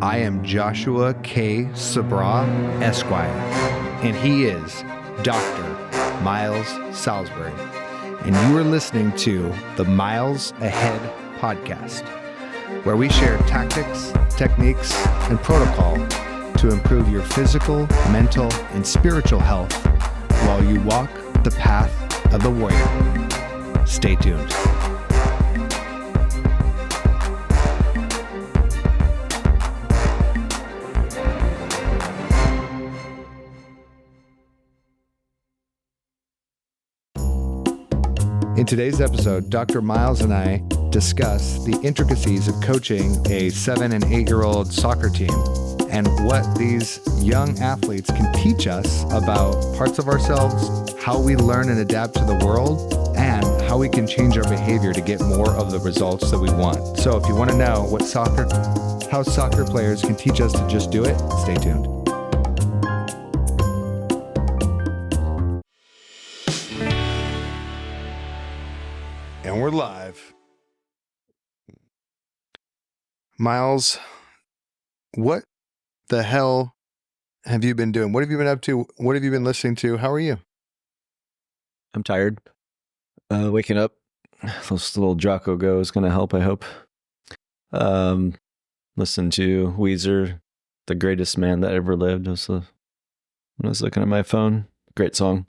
I am Joshua K. Sabra, Esquire, and he is Dr. Miles Salisbury. And you are listening to the Miles Ahead podcast, where we share tactics, techniques, and protocol to improve your physical, mental, and spiritual health while you walk the path of the warrior. Stay tuned. In today's episode, Dr. Miles and I discuss the intricacies of coaching a 7 and 8-year-old soccer team and what these young athletes can teach us about parts of ourselves, how we learn and adapt to the world, and how we can change our behavior to get more of the results that we want. So if you want to know how soccer players can teach us to just do it, stay tuned. And we're live. Miles, what the hell have you been doing? What have you been up to? What have you been listening to? How are you? I'm tired. Waking up. This little Jocko Go is going to help, I hope. Listen to Weezer, The Greatest Man That Ever Lived. When I was looking at my phone. Great song.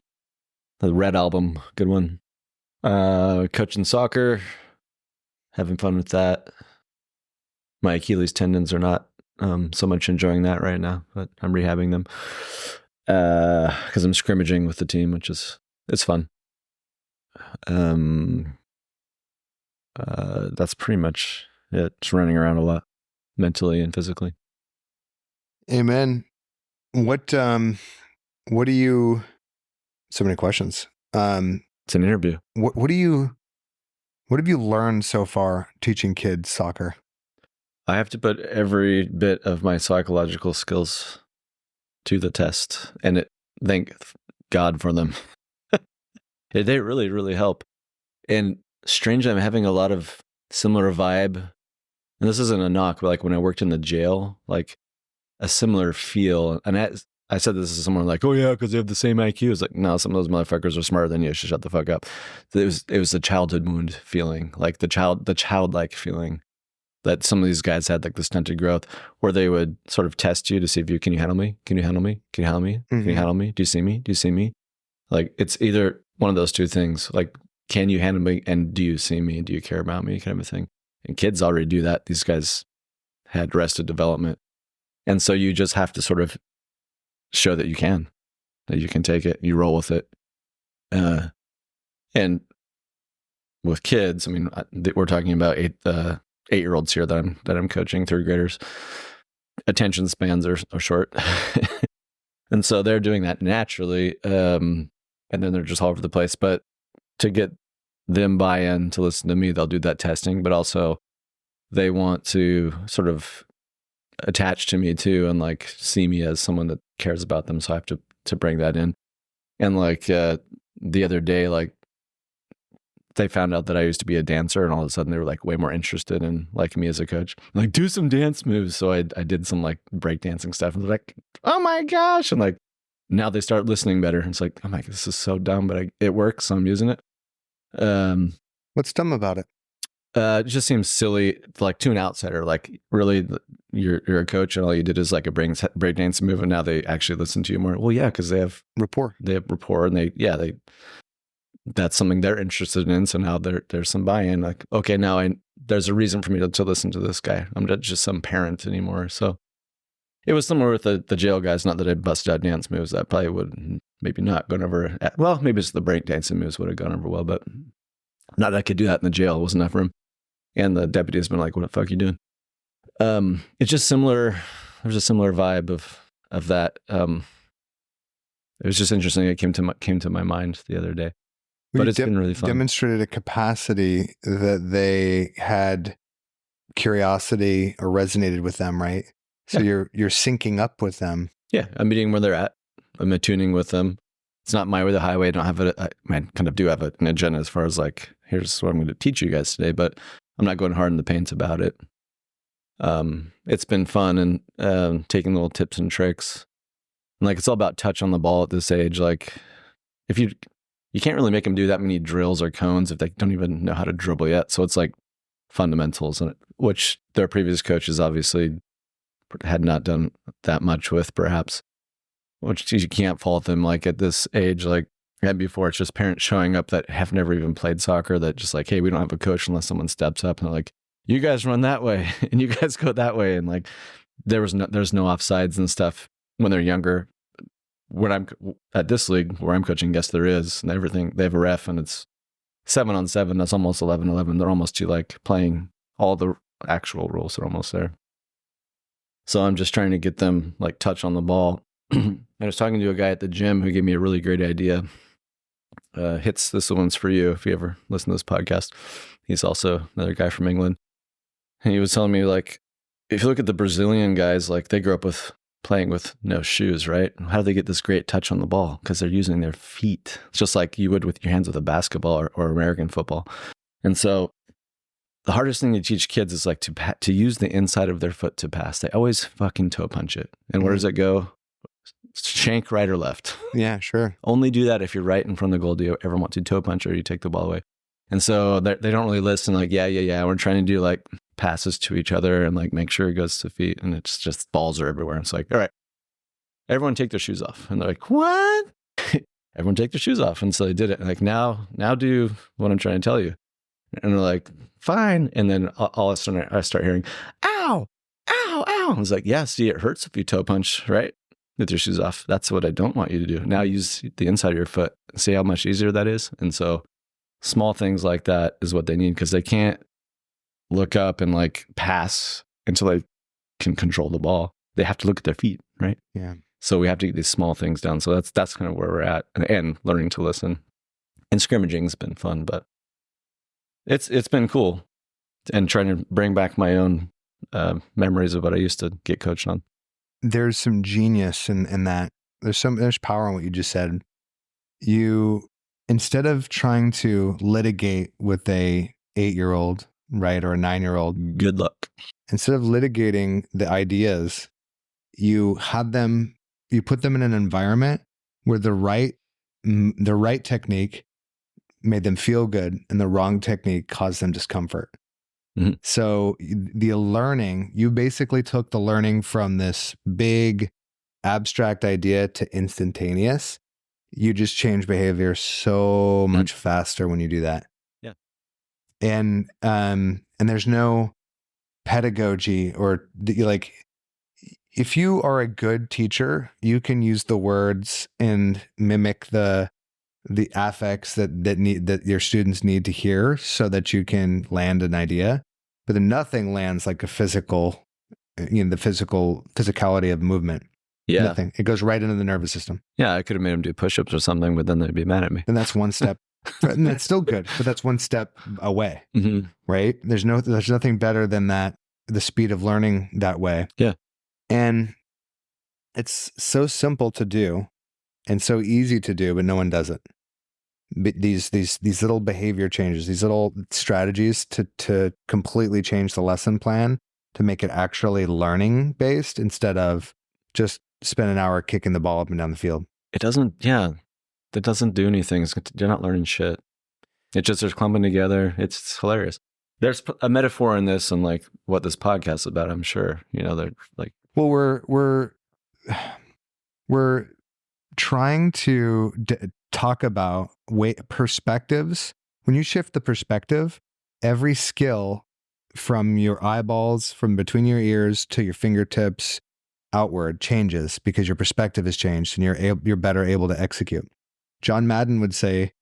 The Red album. Good one. Coaching soccer, having fun with that. My Achilles tendons are not so much enjoying that right now, but I'm rehabbing them because I'm scrimmaging with the team, which is it's fun. That's pretty much it. Just running around a lot, mentally and physically. Amen. What do you? So many questions. It's an interview. What have you learned so far teaching kids soccer? I have to put every bit of my psychological skills to the test, and thank God for them. They really, really help. And strangely, I'm having a lot of similar vibe. And this isn't a knock, but like when I worked in the jail, like a similar feel. And I said this to someone like, oh yeah, because they have the same IQ. It's like, no, some of those motherfuckers are smarter than you. Should shut the fuck up. It was the childhood wound feeling, like the childlike feeling that some of these guys had, like the stunted growth, where they would sort of test you to see if can you handle me? Can you handle me? Can you handle me? Mm-hmm. Can you handle me? Do you see me? Do you see me? Like it's either one of those two things. Like, can you handle me? And do you see me? Do you care about me? Kind of a thing. And kids already do that. These guys had arrested development. And so you just have to sort of show that you can take it, you roll with it. And with kids, I mean, we're talking about 8-year-olds here that I'm coaching, 3rd graders. Attention spans are short. And so they're doing that naturally. And then they're just all over the place. But to get them buy-in to listen to me, they'll do that testing, but also they want to sort of attach to me too and like see me as someone that cares about them. So I have to bring that in. And like the other day, like they found out that I used to be a dancer, and all of a sudden they were like way more interested in like me as a coach. Like, do some dance moves. So I did some like breakdancing stuff, and they're like, oh my gosh. And like now they start listening better. It's like, I'm like, this is so dumb, but it works, so I'm using it. What's dumb about it? It just seems silly, like to an outsider. Like, really, you're a coach, and all you did is like a breakdance move, and now they actually listen to you more. Well, yeah, because they have rapport. They have rapport, and that's something they're interested in. So now there's some buy-in. Like, okay, now there's a reason for me to listen to this guy. I'm not just some parent anymore. So it was similar with the jail guys. Not that I busted out dance moves. That probably would maybe not gone over. Well, maybe it's the breakdancing moves would have gone over well, but not that I could do that in the jail. It wasn't enough room. And the deputy's been like, what the fuck are you doing? It's just similar. There's a similar vibe of that. It was just interesting. It came to my mind the other day. But it's been really fun. Demonstrated a capacity that they had curiosity or resonated with them, right? So yeah. You're syncing up with them. Yeah, I'm meeting where they're at. I'm attuning with them. It's not my way, the highway. I don't have I kind of do have an agenda as far as like, here's what I'm going to teach you guys today, but I'm not going hard in the paint about it. It's been fun and taking little tips and tricks. And like, it's all about touch on the ball at this age. Like, if you can't really make them do that many drills or cones if they don't even know how to dribble yet. So it's like fundamentals, which their previous coaches obviously had not done that much with, perhaps, which you can't fault them. Like at this age, like and before, it's just parents showing up that have never even played soccer that just like, hey, we don't have a coach unless someone steps up, and they're like, you guys run that way and you guys go that way. And like, there's no offsides and stuff when they're younger. When I'm at this league where I'm coaching, yes, there is, and everything. They have a ref, and it's 7-on-7. That's almost 11-11. They're almost to like playing all the actual rules are almost there. So I'm just trying to get them like touch on the ball. I was talking to a guy at the gym who gave me a really great idea. This one's for you if you ever listen to this podcast. He's also another guy from England. And he was telling me, like, if you look at the Brazilian guys, like they grew up with playing with no shoes, right? How do they get this great touch on the ball? Because they're using their feet. It's just like you would with your hands with a basketball or American football. And so the hardest thing to teach kids is like to use the inside of their foot to pass. They always fucking toe punch it. And where does it go? Shank right or left. Yeah, sure. Only do that if you're right in front of the goal. Do you ever want to toe punch or you take the ball away? And so they don't really listen. Like, yeah. We're trying to do like passes to each other and like make sure it goes to feet. And it's just balls are everywhere. And it's like, all right, everyone take their shoes off. And they're like, what? Everyone take their shoes off. And so they did it. And like, now do what I'm trying to tell you. And they're like, fine. And then all of a sudden I start hearing, ow, ow, ow. I was like, yeah, see, it hurts if you toe punch, right? With your shoes off. That's what I don't want you to do. Now use the inside of your foot. See how much easier that is? And so small things like that is what they need, because they can't look up and like pass until they can control the ball. They have to look at their feet, right? Yeah. So we have to get these small things down. So that's kind of where we're at, and learning to listen. And scrimmaging's been fun, but it's been cool, and trying to bring back my own memories of what I used to get coached on. There's some genius in that. There's power in what you just said. You, instead of trying to litigate with a 8-year-old, right, or a 9-year-old, good luck. Instead of litigating the ideas, you put them in an environment where the right technique made them feel good and the wrong technique caused them discomfort. Mm-hmm. So the learning, you basically took the learning from this big abstract idea to instantaneous. You just change behavior so much faster when you do that. Yeah. And there's no pedagogy or like, if you are a good teacher, you can use the words and mimic the affects that your students need to hear so that you can land an idea. But then nothing lands like a physical, the physicality of movement. Yeah. Nothing. It goes right into the nervous system. Yeah, I could have made them do push-ups or something, but then they'd be mad at me. And that's one step. And that's still good, but that's one step away, mm-hmm. right? There's nothing better than that, the speed of learning that way. Yeah. And it's so simple to do and so easy to do, but no one does it. These little behavior changes, these little strategies to completely change the lesson plan to make it actually learning based instead of just spend an hour kicking the ball up and down the field. That doesn't do anything. You're not learning shit. It's just they're clumping together. It's hilarious. There's a metaphor in this and like what this podcast is about, I'm sure. They're like, well, we're trying to talk about perspectives. When you shift the perspective, every skill from your eyeballs, from between your ears to your fingertips outward changes because your perspective has changed and you're better able to execute. John Madden would say,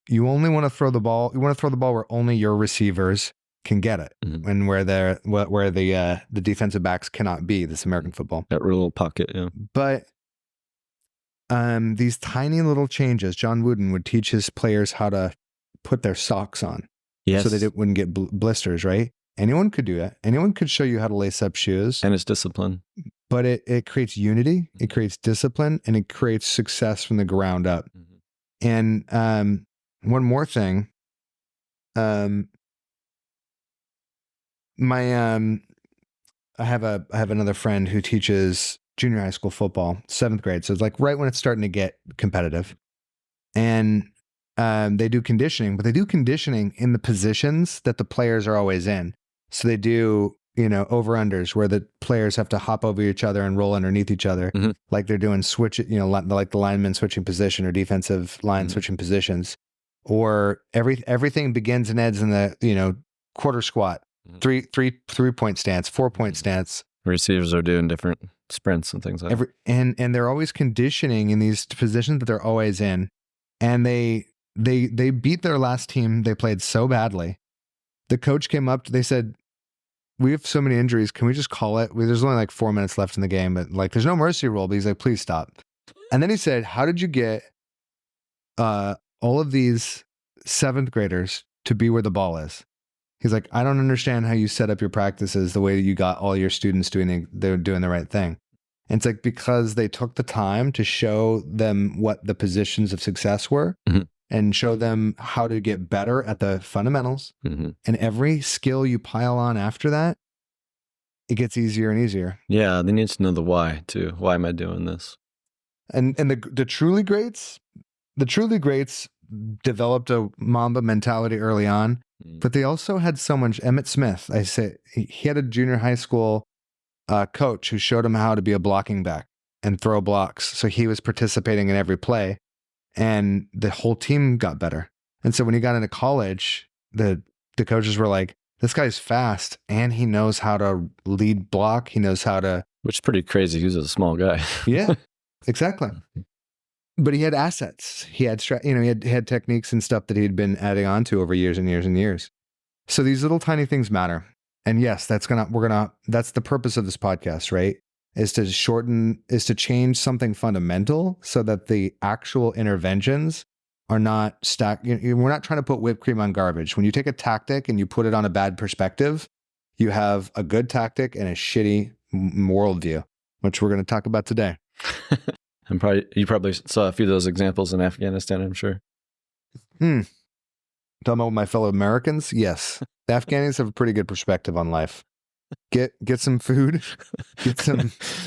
you only want to throw the ball. You want to throw the ball where only your receivers can get it, mm-hmm. and where the defensive backs cannot be. This American football, that little pocket, yeah. But these tiny little changes, John Wooden would teach his players how to put their socks on, yes, so they wouldn't get blisters. Right? Anyone could do that. Anyone could show you how to lace up shoes, and it's discipline. But it creates unity, it creates discipline, and it creates success from the ground up. Mm-hmm. And one more thing, my I have another friend who teaches junior high school football, 7th grade. So it's like right when it's starting to get competitive. And they do conditioning, but they do conditioning in the positions that the players are always in. So they do, over-unders where the players have to hop over each other and roll underneath each other, like they're doing switch, like the linemen switching position or defensive line switching positions. Or everything begins and ends in the, quarter squat, 3-point stance, 4-point stance. Receivers are doing different sprints and things like that. And they're always conditioning in these positions that they're always in. And they beat their last team. They played so badly. The coach came up, they said, we have so many injuries. Can we just call it? There's only like 4 minutes left in the game, but like there's no mercy rule. But he's like, please stop. And then he said, how did you get all of these 7th graders to be where the ball is? He's like, I don't understand how you set up your practices the way that you got all your students doing the right thing. And it's like, because they took the time to show them what the positions of success were and show them how to get better at the fundamentals. And every skill you pile on after that, it gets easier and easier. Yeah, they need to know the why too. Why am I doing this? And the truly greats, developed a Mamba mentality early on, but they also had someone, Emmett Smith, I say, he had a junior high school coach who showed him how to be a blocking back and throw blocks. So he was participating in every play and the whole team got better. And so when he got into college, the coaches were like, this guy's fast and he knows how to lead block. He knows how to... Which is pretty crazy. He's a small guy. Yeah, exactly. But he had assets. He had, he had techniques and stuff that he'd been adding on to over years and years and years. So these little tiny things matter. And yes, that's the purpose of this podcast, right? Is to change something fundamental so that the actual interventions are not stacked. We're not trying to put whipped cream on garbage. When you take a tactic and you put it on a bad perspective, you have a good tactic and a shitty worldview, which we're going to talk about today. You probably saw a few of those examples in Afghanistan, I'm sure. Talking about my fellow Americans? Yes. The Afghans have a pretty good perspective on life. Get some food,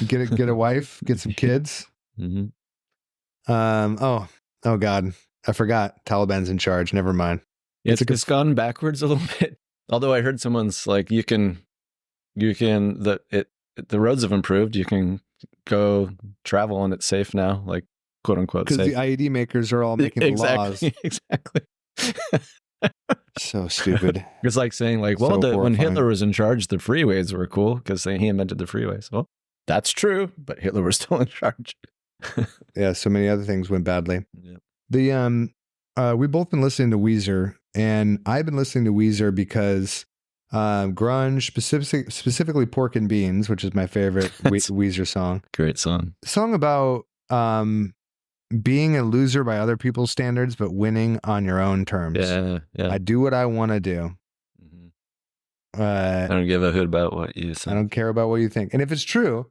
get a wife, get some kids. Oh God. I forgot. Taliban's in charge. Never mind. Yeah, it's gone backwards a little bit. Although I heard someone's like, the roads have improved. You can go travel and it's safe now, like quote unquote. Because the IED makers are all making the laws. Exactly. So stupid. It's like saying like, well, when Hitler was in charge, the freeways were cool because he invented the freeways. Well, that's true, but Hitler was still in charge. Yeah, so many other things went badly. Yeah. We've both been listening to Weezer, and I've been listening to Weezer because grunge, specifically Pork and Beans, which is my favorite Weezer song. Great song. Song about being a loser by other people's standards, but winning on your own terms. Yeah. I do what I want to do. I don't give a hoot about what you say. I don't care about what you think. And if it's true,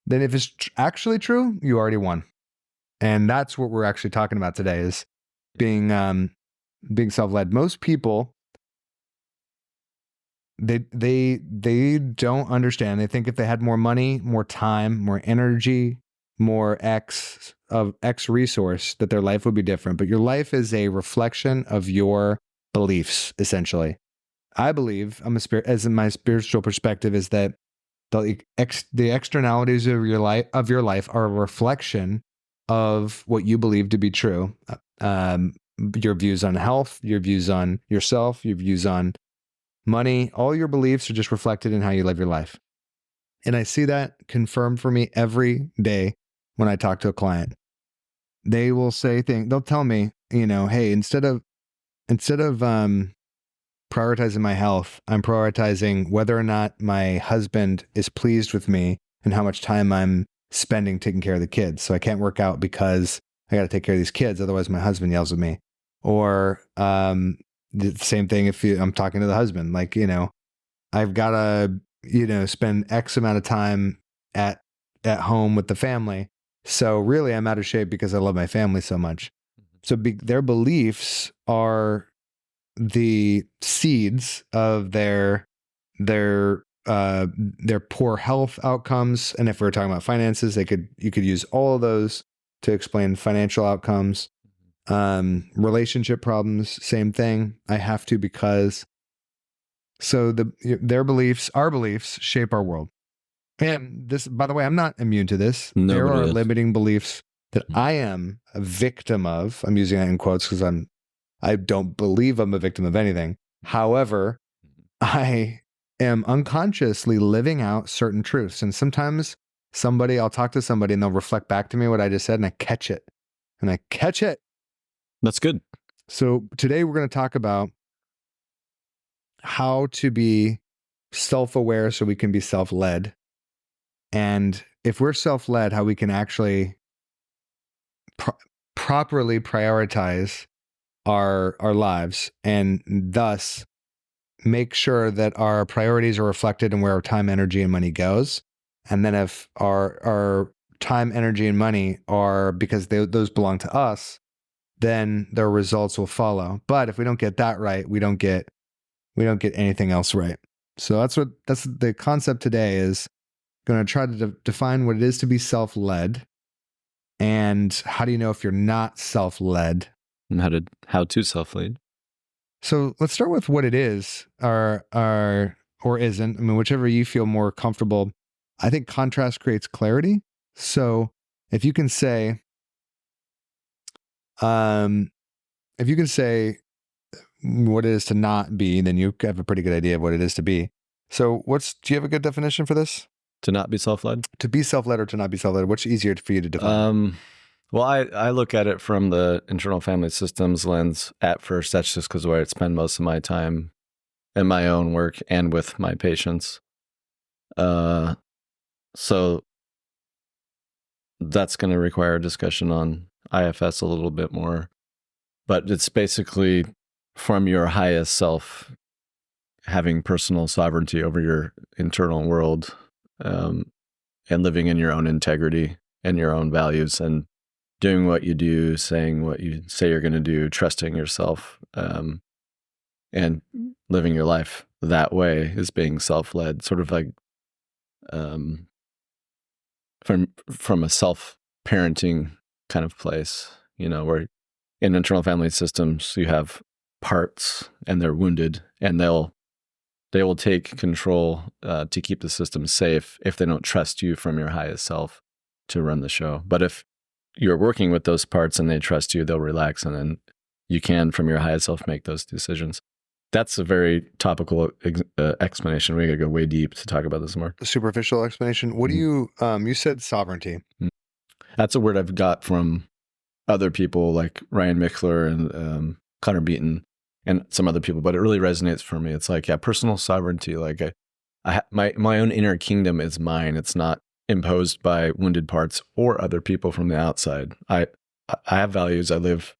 then if it's actually true, you already won. And that's what we're actually talking about today is being self-led. Most people, they don't understand. They think if they had more money, more time, more energy, more X resource, that their life would be different. But your life is a reflection of your beliefs, essentially. I believe, as in my spiritual perspective, is that the externalities of your life are a reflection of what you believe to be true. Your views on health, your views on yourself, your views on money, all your beliefs are just reflected in how you live your life. And I see that confirmed for me every day when I talk to a client. They will say they'll tell me, hey, instead of prioritizing my health, I'm prioritizing whether or not my husband is pleased with me and how much time I'm spending taking care of the kids. So I can't work out because I got to take care of these kids. Otherwise my husband yells at me. Or the same thing if I'm talking to the husband, like, I've got to, spend X amount of time at home with the family. So really I'm out of shape because I love my family so much. So their beliefs are the seeds of their their poor health outcomes. And if we're talking about finances, you could use all of those to explain financial outcomes. Relationship problems, same thing. I have to, because their beliefs, our beliefs, shape our world. And this, by the way, I'm not immune to this. There are limiting beliefs that I am a victim of. I'm using that in quotes because I don't believe I'm a victim of anything. However, I am unconsciously living out certain truths. And sometimes I'll talk to somebody and they'll reflect back to me what I just said, and I catch it. That's good. So today we're going to talk about how to be self-aware so we can be self-led. And if we're self-led, how we can actually properly prioritize our lives, and thus make sure that our priorities are reflected in where our time, energy, and money goes. And then if our time, energy, and money are, because those belong to us, then their results will follow. But if we don't get that right, we don't get anything else right. So that's the concept today is going to try to define what it is to be self-led, and how do you know if you're not self-led, and how to self-lead. So let's start with what it is, or isn't. I mean, whichever you feel more comfortable. I think contrast creates clarity. So if you can say, what it is to not be, then you have a pretty good idea of what it is to be. So do you have a good definition for this? To not be self-led? To be self-led or to not be self-led? What's easier for you to define? Well, I look at it from the internal family systems lens at first. That's just because where I spend most of my time in my own work and with my patients. So that's going to require a discussion on IFS a little bit more. But it's basically from your highest self, having personal sovereignty over your internal world, and living in your own integrity and your own values, and doing what you do, saying what you say you're going to do, trusting yourself, and living your life that way is being self-led, sort of like from a self-parenting kind of place, where in internal family systems, you have parts and they're wounded, and they will take control to keep the system safe if they don't trust you from your highest self to run the show. But if you're working with those parts and they trust you, they'll relax, and then you can, from your highest self, make those decisions. That's a very topical explanation. We got to go way deep to talk about this more. A superficial explanation. What do you said sovereignty. That's a word I've got from other people like Ryan Michler and Connor Beaton and some other people, but it really resonates for me. It's like, personal sovereignty. Like my own inner kingdom is mine. It's not imposed by wounded parts or other people from the outside. I have values. I live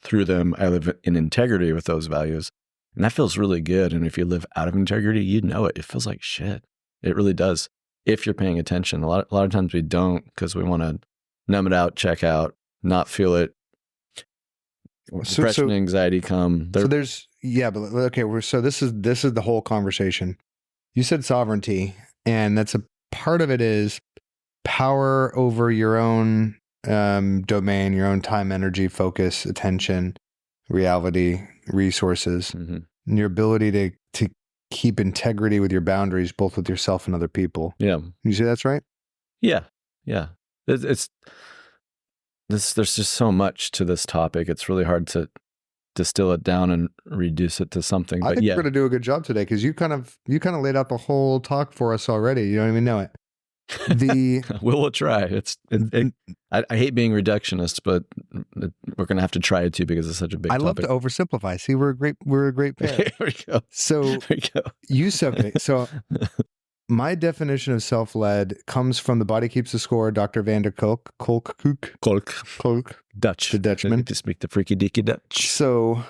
through them. I live in integrity with those values. And that feels really good. And if you live out of integrity, you know it. It feels like shit. It really does. If you're paying attention. A lot of times we don't, because we want to numb it out, check out, not feel it. Depression, anxiety come. So this is the whole conversation. You said sovereignty, and that's a part of it is power over your own domain, your own time, energy, focus, attention, reality, resources, and your ability to keep integrity with your boundaries, both with yourself and other people. Yeah. You say that's right? Yeah. Yeah. There's just so much to this topic. It's really hard to distill it down and reduce it to something. I think we're going to do a good job today, because you kind of laid out the whole talk for us already. You don't even know it. We'll try. I hate being reductionist, but we're going to have to try it too, because it's such a big topic. I love to oversimplify. See, we're a great pair. There we go. So So my definition of self-led comes from The Body Keeps the Score, Dr. Van der Kolk, Dutch, the Dutchman. To speak the freaky deaky Dutch. So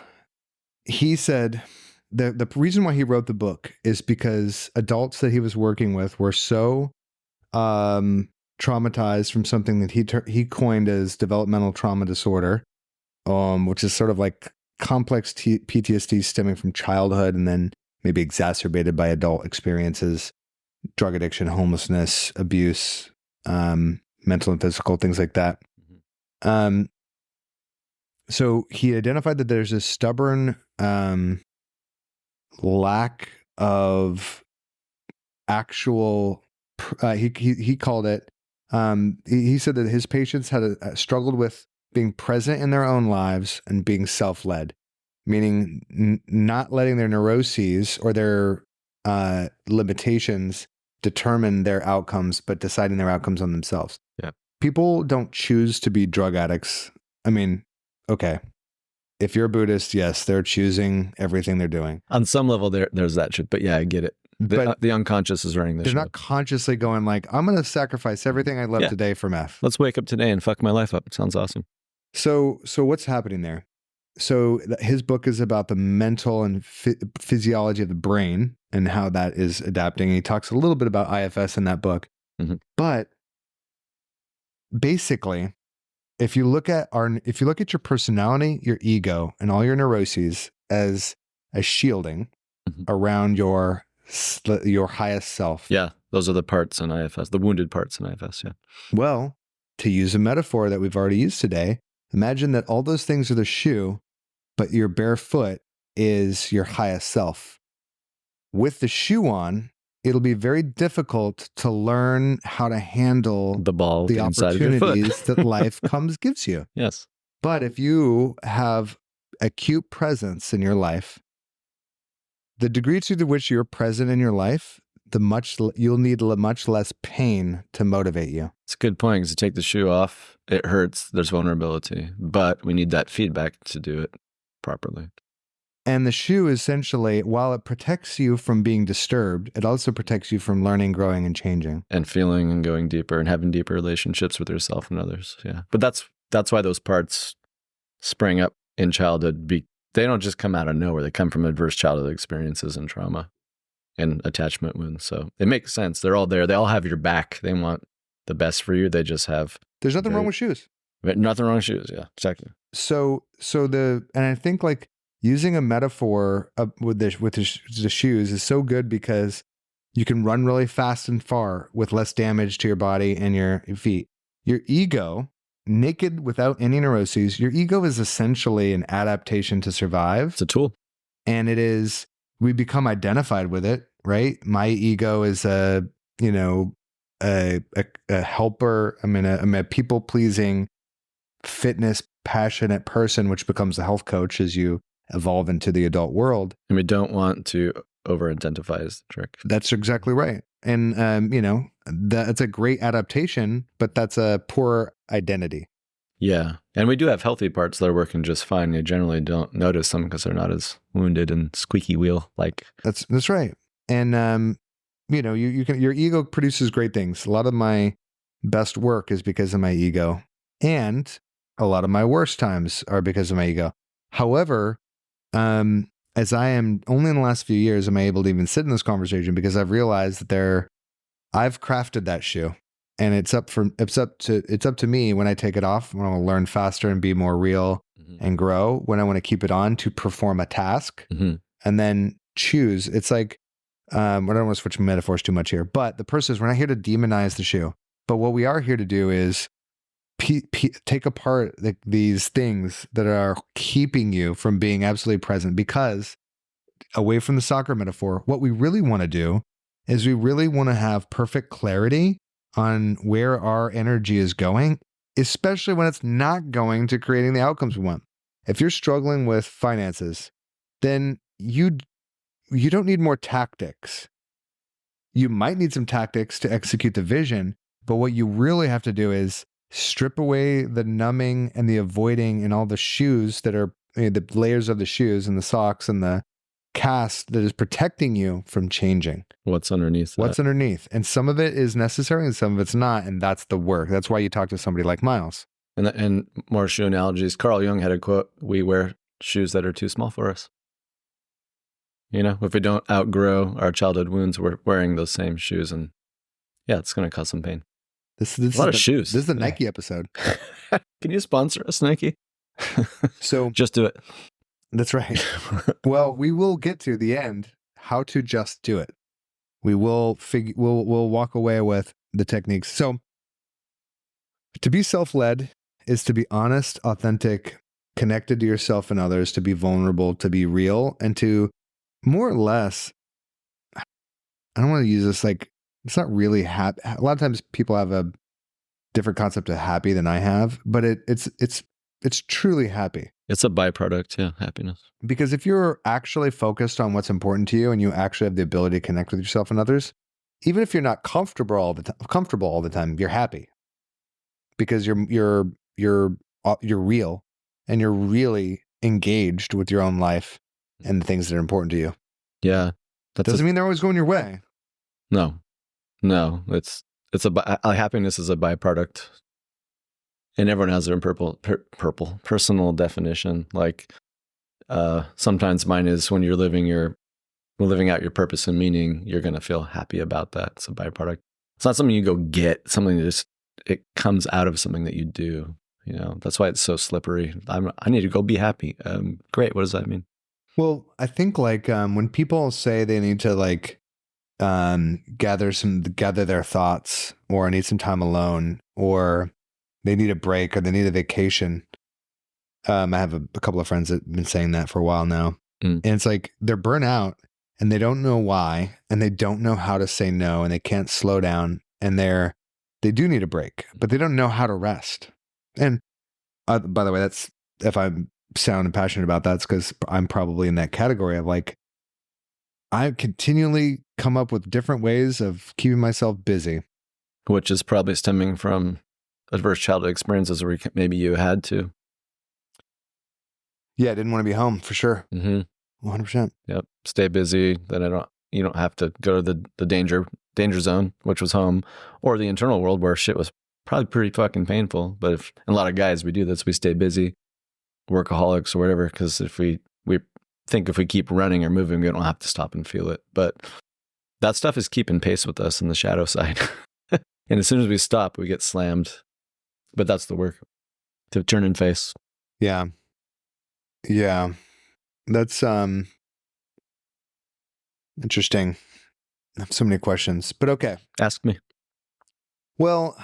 he said the reason why he wrote the book is because adults that he was working with were so traumatized from something that he coined as developmental trauma disorder, which is sort of like complex PTSD stemming from childhood and then maybe exacerbated by adult experiences. drug addiction, homelessness, abuse, mental and physical, things like that. So he identified that there's a stubborn lack of actual, he called it, he said that his patients had struggled with being present in their own lives and being self-led, meaning not letting their neuroses or their limitations determine their outcomes, but deciding their outcomes on themselves. Yeah. People don't choose to be drug addicts. I mean, okay, if you're a Buddhist, yes, they're choosing everything they're doing. On some level, there's that shit. But yeah, I get it. The unconscious is running the show. They're not consciously going like, I'm going to sacrifice everything I love today for meth. Let's wake up today and fuck my life up. It sounds awesome. So what's happening there? So his book is about the mental and physiology of the brain and how that is adapting. And he talks a little bit about IFS in that book. Mm-hmm. But basically, if you look at your personality, your ego, and all your neuroses as a shielding around your highest self. Yeah, those are the parts in IFS, the wounded parts in IFS, yeah. Well, to use a metaphor that we've already used today, imagine that all those things are the shoe, but your bare foot is your highest self. With the shoe on, it'll be very difficult to learn how to handle the ball, the opportunities that life gives you. Yes. But if you have acute presence in your life, the degree to which you're present in your life, you'll need much less pain to motivate you. It's a good point, because you take the shoe off, it hurts, there's vulnerability, but we need that feedback to do it properly. And the shoe essentially, while it protects you from being disturbed, it also protects you from learning, growing, and changing. And feeling and going deeper and having deeper relationships with yourself and others. Yeah. But that's why those parts spring up in childhood. They don't just come out of nowhere. They come from adverse childhood experiences and trauma and attachment wounds. So it makes sense. They're all there. They all have your back. They want the best for you. They just have... There's nothing wrong with shoes. Nothing wrong with shoes. Yeah, exactly. So and I think like using a metaphor with the shoes is so good, because you can run really fast and far with less damage to your body and your feet. Your ego, naked without any neuroses, your ego is essentially an adaptation to survive. It's a tool. And we become identified with it, right? My ego is a helper. I'm a people-pleasing, fitness, passionate person, which becomes a health coach as you evolve into the adult world. And we don't want to over-identify as the trick. That's exactly right. And, that's a great adaptation, but that's a poor identity. Yeah. And we do have healthy parts that are working just fine. You generally don't notice them because they're not as wounded and squeaky wheel like. That's right. And, your ego produces great things. A lot of my best work is because of my ego, and a lot of my worst times are because of my ego. However, as I am only in the last few years, am I able to even sit in this conversation, because I've realized that I've crafted that shoe, and it's up to me when I take it off, when I want to learn faster and be more real and grow, when I want to keep it on to perform a task and then choose. It's like, I don't want to switch metaphors too much here, but the person is, we're not here to demonize the shoe, but what we are here to do is take apart these things that are keeping you from being absolutely present. Because away from the soccer metaphor, what we really want to do is we really want to have perfect clarity on where our energy is going, especially when it's not going to creating the outcomes we want. If you're struggling with finances, then you don't need more tactics. You might need some tactics to execute the vision, but what you really have to do is strip away the numbing and the avoiding and all the shoes that are the layers of the shoes and the socks and the cast that is protecting you from changing. What's underneath? What's underneath? And some of it is necessary and some of it's not. And that's the work. That's why you talk to somebody like Miles. And more shoe analogies. Carl Jung had a quote: "We wear shoes that are too small for us." If we don't outgrow our childhood wounds, we're wearing those same shoes, and yeah, it's going to cause some pain. This is a lot of shoes. This is the Nike episode. Can you sponsor us, Nike? So just do it. That's right. Well, we will get to the end, how to just do it. we'll walk away with the techniques. So to be self-led is to be honest, authentic, connected to yourself and others, to be vulnerable, to be real, and to more or less, I don't want to use this like, it's not really happy. A lot of times people have a different concept of happy than I have, but it's truly happy. It's a byproduct, yeah, happiness. Because if you're actually focused on what's important to you and you actually have the ability to connect with yourself and others, even if you're not comfortable all the time, you're happy. Because you're real and you're really engaged with your own life and the things that are important to you. Yeah. That doesn't mean they're always going your way. No, it's happiness is a byproduct, and everyone has their own personal definition. Like, sometimes mine is when you're living out your purpose and meaning, you're going to feel happy about that. It's a byproduct. It's not something you go get, something that it comes out of something that you do. You know, that's why it's so slippery. I need to go be happy. Great. What does that mean? Well, I think like, when people say they need to like, gather their thoughts, or need some time alone, or they need a break, or they need a vacation. I have a couple of friends that have been saying that for a while now. And it's like they're burnt out and they don't know why, and they don't know how to say no, and they can't slow down, and they do need a break, but they don't know how to rest. And by the way, that's, if I sound passionate about that, it's because I'm probably in that category of like, I continually come up with different ways of keeping myself busy. Which is probably stemming from adverse childhood experiences where maybe you had to. Yeah, I didn't want to be home for sure. 100%. Yep. Stay busy. Then you don't have to go to the danger zone, which was home, or the internal world where shit was probably pretty fucking painful. But and a lot of guys, we do this, we stay busy, workaholics or whatever, because if we think if we keep running or moving, we don't have to stop and feel it. But that stuff is keeping pace with us in the shadow side. And as soon as we stop, we get slammed. But that's the work, to turn and face. Yeah. Yeah. That's interesting. I have so many questions, but okay. Ask me. Well,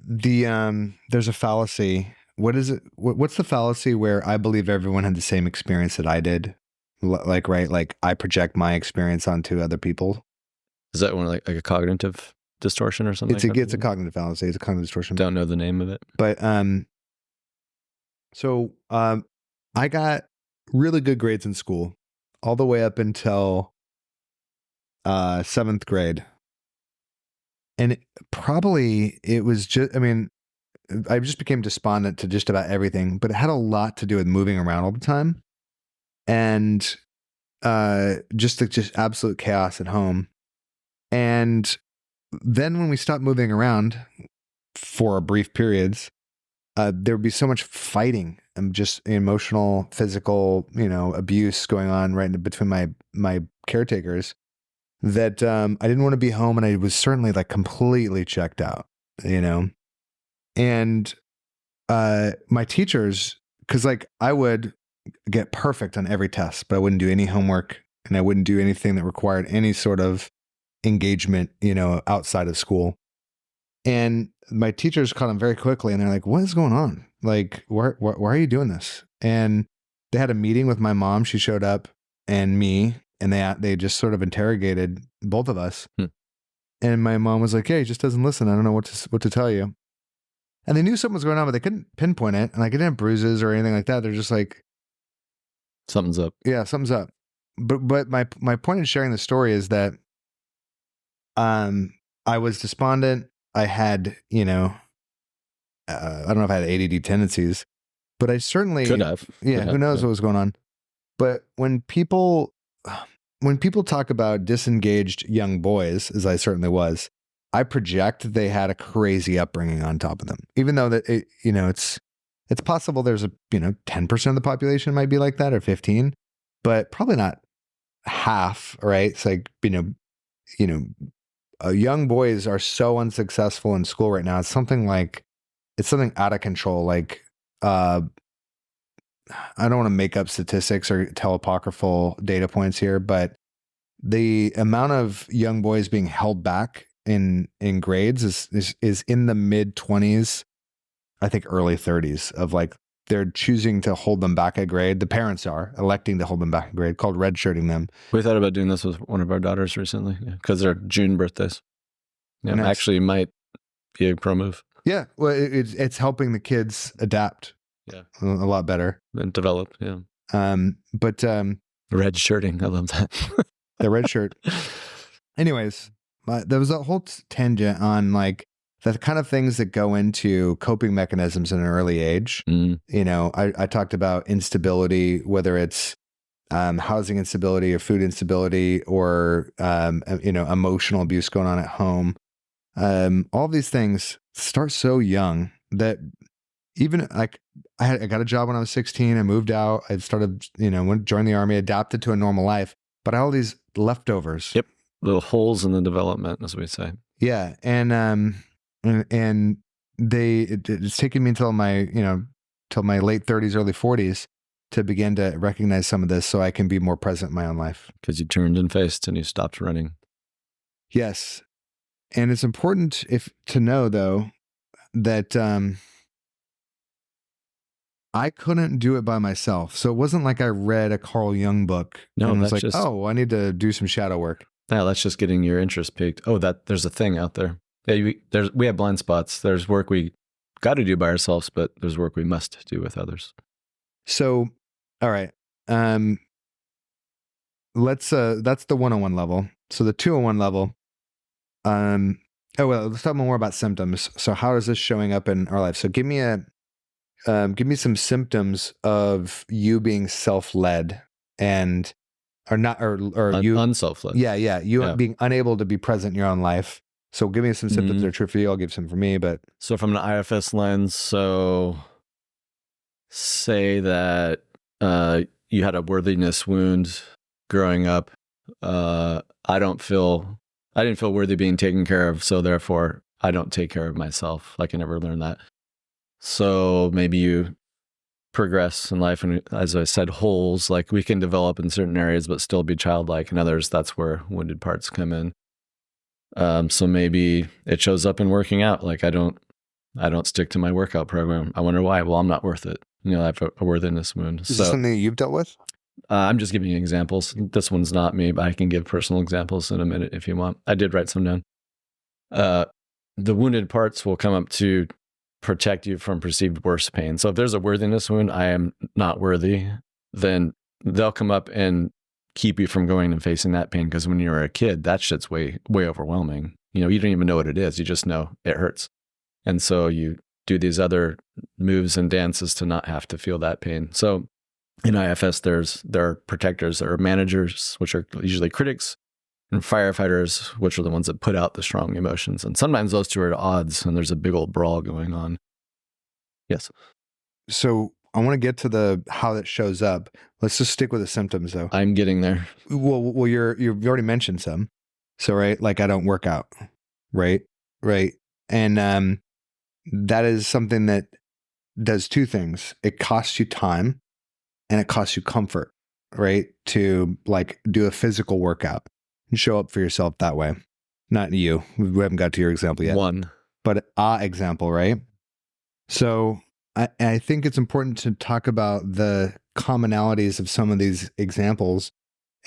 there's a fallacy. What is it? What's the fallacy where I believe everyone had the same experience that I did? Like, right? Like I project my experience onto other people. Is that one like a cognitive distortion or something? It's a cognitive fallacy. It's a cognitive distortion. Don't know the name of it. But I got really good grades in school all the way up until 7th grade. And it was just, I mean, I just became despondent to just about everything, but it had a lot to do with moving around all the time and just absolute chaos at home. And then when we stopped moving around for brief periods, there would be so much fighting and just emotional, physical, abuse going on right between my caretakers that I didn't want to be home, and I was certainly like completely checked out, And my teachers, because like I would get perfect on every test, but I wouldn't do any homework and I wouldn't do anything that required any sort of engagement, outside of school. And my teachers caught them very quickly, and they're like, "What is going on? Like, why are you doing this?" And they had a meeting with my mom. She showed up, and me, and they just sort of interrogated both of us. And my mom was like, "Hey, he just doesn't listen. I don't know what to tell you." And they knew something was going on, but they couldn't pinpoint it. And like, I didn't have bruises or anything like that. They're just like, something's up. Yeah, something's up. But my point in sharing the story is that I was despondent. I had, I don't know if I had ADD tendencies, but I certainly could have. Yeah, who knows what was going on. But when people talk about disengaged young boys, as I certainly was, I project they had a crazy upbringing on top of them. Even though that it's possible there's 10% of the population might be like that, or 15, but probably not half, right? It's like, young boys are so unsuccessful in school right now. It's something out of control. Like, I don't want to make up statistics or tell apocryphal data points here, but the amount of young boys being held back in grades is in the mid 20s, I think early 30s, of like they're choosing to hold them back a grade. The parents are electing to hold them back a grade, called redshirting them. We thought about doing this with one of our daughters recently because they're June birthdays. Yeah, Nice. actually might be a pro move. Yeah, well, it's helping the kids adapt. Yeah, a lot better and develop. Yeah, but red shirting, I love that. The red shirt. Anyways, there was a whole tangent on like the kind of things that go into coping mechanisms in an early age. Mm. You know, I talked about instability, whether it's housing instability or food instability or, emotional abuse going on at home. All these things start so young that even like I got a job when I was 16. I moved out. I started, joined the army, adapted to a normal life, but I had all these leftovers. Yep. Little holes in the development, as we say. Yeah. And it's taken me until my late 30s, early 40s to begin to recognize some of this so I can be more present in my own life. Because you turned and faced and you stopped running. Yes. And it's important to know though, that, I couldn't do it by myself. So it wasn't like I read a Carl Jung book and was like, I need to do some shadow work. Yeah, that's just getting your interest piqued. Oh, there's a thing out there. Yeah, we have blind spots. There's work we got to do by ourselves, but there's work we must do with others. So, all right. That's the 101 level. So the 201 level, let's talk more about symptoms. So how is this showing up in our life? So give me some symptoms of you being self-led and you unself-led. Yeah. Being unable to be present in your own life. So give me some symptoms that are true for you. I'll give some for me, but so from an IFS lens, so say that you had a worthiness wound growing up. I didn't feel worthy being taken care of, so therefore I don't take care of myself. Like I never learned that. So maybe you progress in life, and as I said, holes, like we can develop in certain areas but still be childlike. In others, that's where wounded parts come in. So maybe it shows up in working out. Like I don't stick to my workout program. I wonder why. Well, I'm not worth it. I have a worthiness wound. Is this something you've dealt with? I'm just giving you examples. This one's not me, but I can give personal examples in a minute if you want. I did write some down. The wounded parts will come up to protect you from perceived worse pain. So if there's a worthiness wound, I am not worthy, then they'll come up and keep you from going and facing that pain. Because when you're a kid, that shit's way, way overwhelming. You don't even know what it is. You just know it hurts. And so you do these other moves and dances to not have to feel that pain. So in IFS, there are protectors, there are managers, which are usually critics, and firefighters, which are the ones that put out the strong emotions. And sometimes those two are at odds and there's a big old brawl going on. Yes. So I want to get to how that shows up. Let's just stick with the symptoms though. I'm getting there. Well, you've already mentioned some. So, right. Like I don't work out. Right. And, that is something that does two things. It costs you time and it costs you comfort, right? To like do a physical workout and show up for yourself that way. Not you. We haven't got to your example yet. One. But example, right? So I think it's important to talk about the commonalities of some of these examples,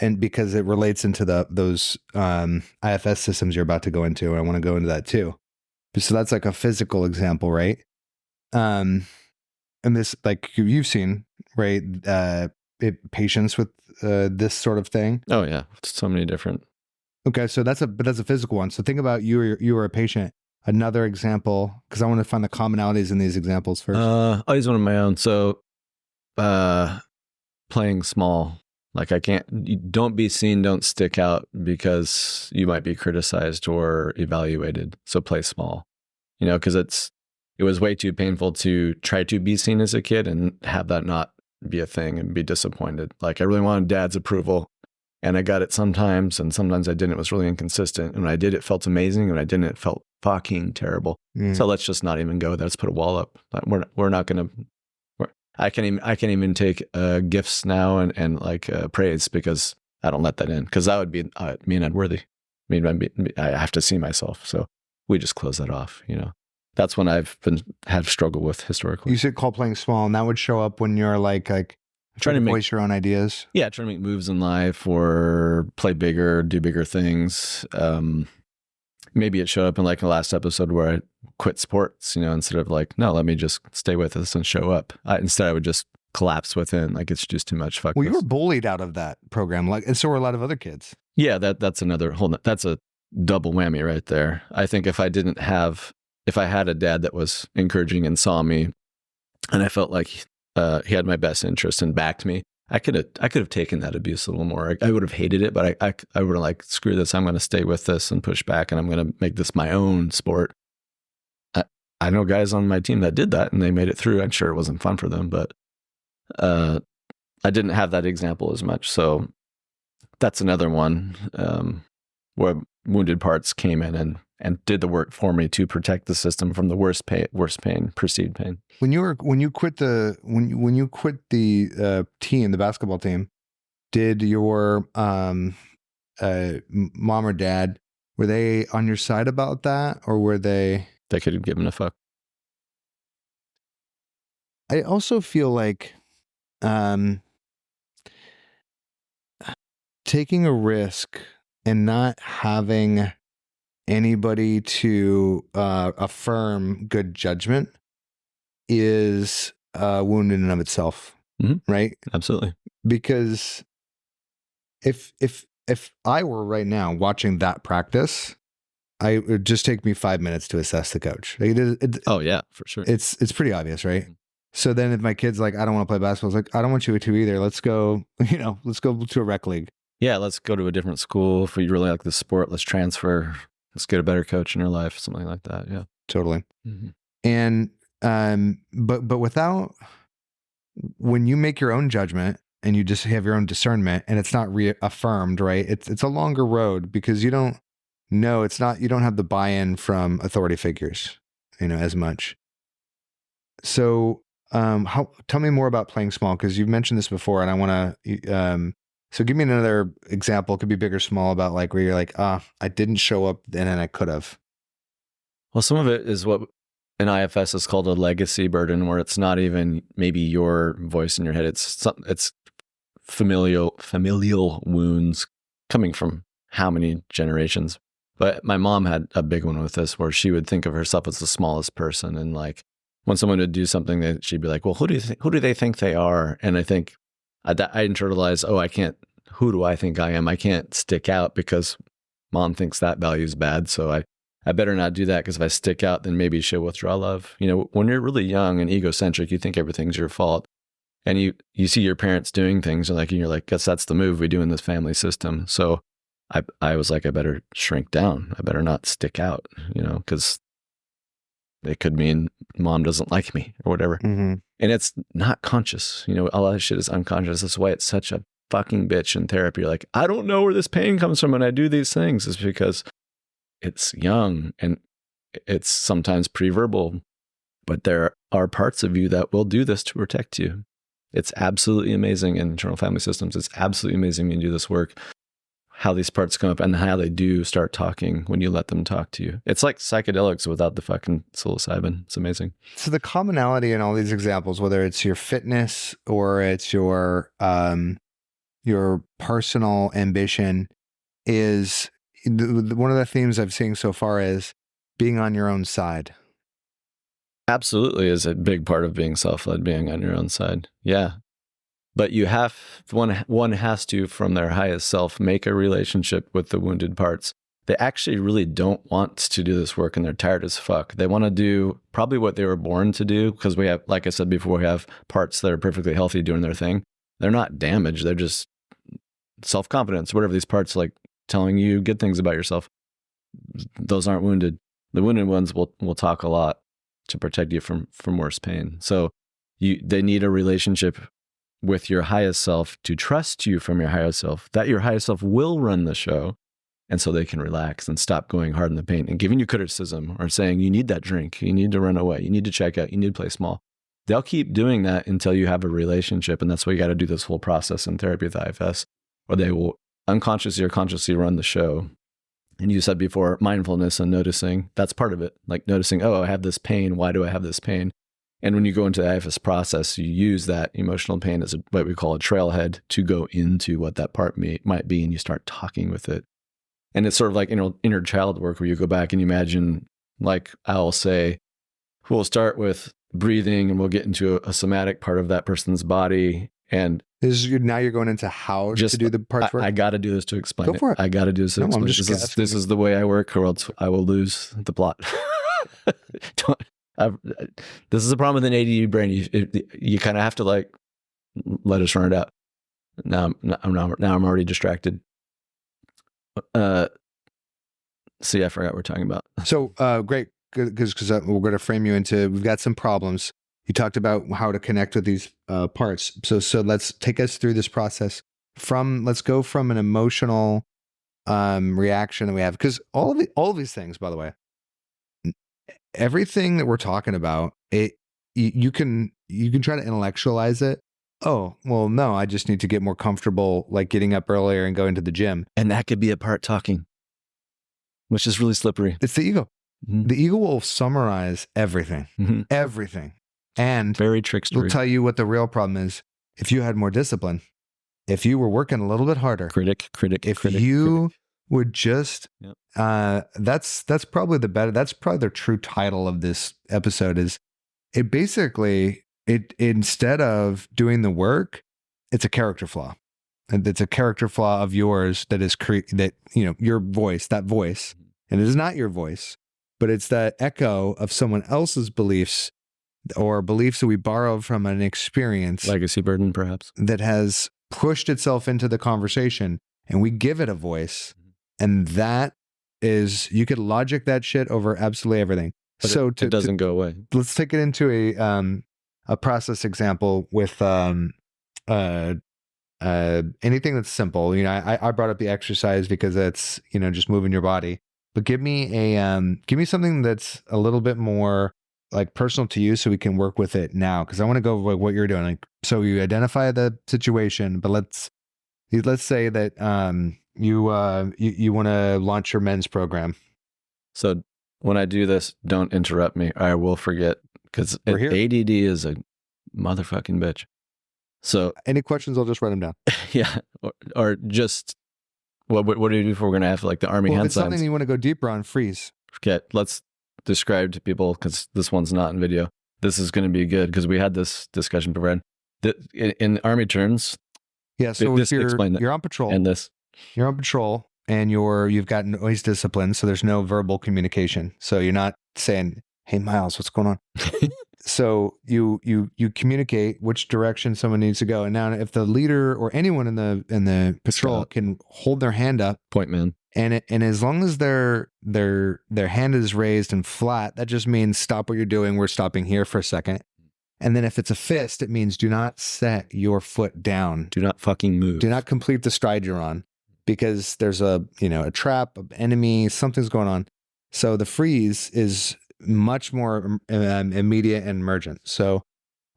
and because it relates into those IFS systems you're about to go into. I want to go into that too. So that's like a physical example, right? And this, like you've seen, right? Patients with this sort of thing. Oh yeah, so many different. Okay, so that's a physical one. So think about you were a patient. Another example, because I want to find the commonalities in these examples first. I'll use one of my own. So, playing small. Like don't be seen, don't stick out because you might be criticized or evaluated. So play small, because it was way too painful to try to be seen as a kid and have that not be a thing and be disappointed. Like I really wanted dad's approval and I got it sometimes and sometimes I didn't. It was really inconsistent. And when I did, it felt amazing. And when I didn't, it felt fucking terrible. So let's just not even go there. Let's put a wall up. We're not going to, I can't even take gifts now and like praise because I don't let that in, because that would be me and unworthy. I have to see myself. So we just close that off. That's when have struggled with historically. You said call playing small, and that would show up when you're like trying to voice your own ideas. Yeah, trying to make moves in life or play bigger, do bigger things. Maybe it showed up in like the last episode where I quit sports, instead of like, no, let me just stay with this and show up. Instead, I would just collapse within, like, it's just too much. Well, you were bullied out of that program, and so were a lot of other kids. Yeah, that's another that's a double whammy right there. I think if I had a dad that was encouraging and saw me, and I felt like he had my best interest and backed me, I could have taken that abuse a little more. I would have hated it, but I would have like, screw this, I'm going to stay with this and push back, and I'm going to make this my own sport. I know guys on my team that did that and they made it through. I'm sure it wasn't fun for them, but I didn't have that example as much. So that's another one where wounded parts came in and did the work for me to protect the system from the worst pain, perceived pain. When you quit the team, the basketball team, did your mom or dad, were they on your side about that, or were they? They could have given a fuck. I also feel like taking a risk and not having anybody to affirm good judgment is a wound in and of itself, right? Absolutely. Because if I were right now watching that practice, it would just take me 5 minutes to assess the coach. Oh yeah, for sure. It's pretty obvious, right? So then if my kid's like, I don't want to play basketball, it's like, I don't want you to either. Let's go to a rec league. Yeah, let's go to a different school. If you really like the sport, let's transfer. Let's get a better coach in your life, something like that. Yeah, totally. Mm-hmm. And but without, when you make your own judgment and you just have your own discernment and it's not reaffirmed, right? It's a longer road because you don't know, you don't have the buy-in from authority figures, as much. So tell me more about playing small, because you've mentioned this before, and I want to. So give me another example. It could be big or small, about like where you're like, I didn't show up then and I could have. Well, some of it is what in IFS is called a legacy burden, where it's not even maybe your voice in your head. It's familial wounds coming from how many generations. But my mom had a big one with this, where she would think of herself as the smallest person, and like when someone would do something, that she'd be like, "Well, who do they think they are?" And I think I internalized, who do I think I am? I can't stick out because mom thinks that value is bad. So I better not do that, because if I stick out, then maybe she'll withdraw love. When you're really young and egocentric, you think everything's your fault. And you see your parents doing things, and you're like, guess that's the move we do in this family system. So I was like, I better shrink down. I better not stick out, because it could mean mom doesn't like me or whatever. Mm-hmm. And it's not conscious. A lot of shit is unconscious. That's why it's such a fucking bitch in therapy. You're like, I don't know where this pain comes from when I do these things. It's because it's young and it's sometimes pre-verbal, but there are parts of you that will do this to protect you. It's absolutely amazing in internal family systems. It's absolutely amazing when you do this work, how these parts come up and how they do start talking when you let them talk to you. It's like psychedelics without the fucking psilocybin. It's amazing. So the commonality in all these examples, whether it's your fitness or it's your personal ambition, is one of the themes I've seen so far is being on your own side. Absolutely is a big part of being self-led, being on your own side. Yeah. But one has to, from their highest self, make a relationship with the wounded parts. They actually really don't want to do this work, and they're tired as fuck. They want to do probably what they were born to do, because we have, like I said before, we have parts that are perfectly healthy doing their thing. They're not damaged. They're just self-confidence, whatever these parts like telling you good things about yourself. Those aren't wounded. The wounded ones will talk a lot to protect you from worse pain. So they need a relationship with your highest self to trust you from your highest self, that your highest self will run the show. And so they can relax and stop going hard in the paint and giving you criticism or saying, you need that drink, you need to run away, you need to check out, you need to play small. they'll keep doing that until you have a relationship. And that's why you got to do this whole process in therapy with IFS, where they will unconsciously or consciously run the show. And you said before, mindfulness and noticing, that's part of it. Like noticing, oh, I have this pain. Why do I have this pain? And when you go into the IFS process, you use that emotional pain as what we call a trailhead to go into what that part might be. And you start talking with it. And it's sort of like inner child work where you go back and you imagine, like I'll say, we'll start with breathing and we'll get into a somatic part of that person's body. And now you're going into how to do the parts work? I got to do this to explain Go for it. I got to do this to explain. This is the way I work, or else I will lose the plot. This is a problem with an ADD brain. You kind of have to like let us run it out. Now I'm already distracted. See, I forgot what we're talking about. So great, because we're going to frame you into. We've got some problems. You talked about how to connect with these parts. So let's take us through this process. Let's go from an emotional reaction that we have, because all of these things, by the way, everything that we're talking about, you can try to intellectualize it. Oh, well, no, I just need to get more comfortable, like getting up earlier and going to the gym. And that could be a part talking, which is really slippery. It's the ego. Mm-hmm. The ego will summarize everything, everything. And very trickster. We'll tell you what the real problem is. If you had more discipline, if you were working a little bit harder, if you would just, that's probably that's probably the true title of this episode is it basically, instead of doing the work, it's a character flaw. And it's a character flaw of yours that is your voice, that voice, and it is not your voice, but it's that echo of someone else's beliefs or beliefs that we borrow from an experience. Legacy burden, perhaps. That has pushed itself into the conversation, and we give it a voice. And that is, you could logic that shit over absolutely everything. But so it doesn't go away. Let's take it into a process example with anything that's simple. I brought up the exercise because it's, just moving your body. But give me something that's a little bit more like personal to you, so we can work with it now. Because I want to go with what you're doing. Like, so you identify the situation, but let's say that you want to launch your men's program. So when I do this, don't interrupt me. I will forget, because ADD is a motherfucking bitch. So any questions, I'll just write them down. Yeah, or just what do you do if we're gonna have like the Army hand signs? If it's something you want to go deeper on, freeze. Okay, let's describe to people, because this one's not in video. This is going to be good because we had this discussion before. In Army terms, yeah. So if you're on patrol, and you're on patrol, and you've got noise discipline, so there's no verbal communication. So you're not saying, "Hey, Miles, what's going on?" So you communicate which direction someone needs to go. And now, if the leader or anyone in the patrol can hold their hand up, point man, and as long as their hand is raised and flat, that just means stop what you're doing. We're stopping here for a second. And then if it's a fist, it means do not set your foot down. Do not fucking move. Do not complete the stride you're on, because there's a trap, an enemy, something's going on. So the freeze is much more immediate and emergent. So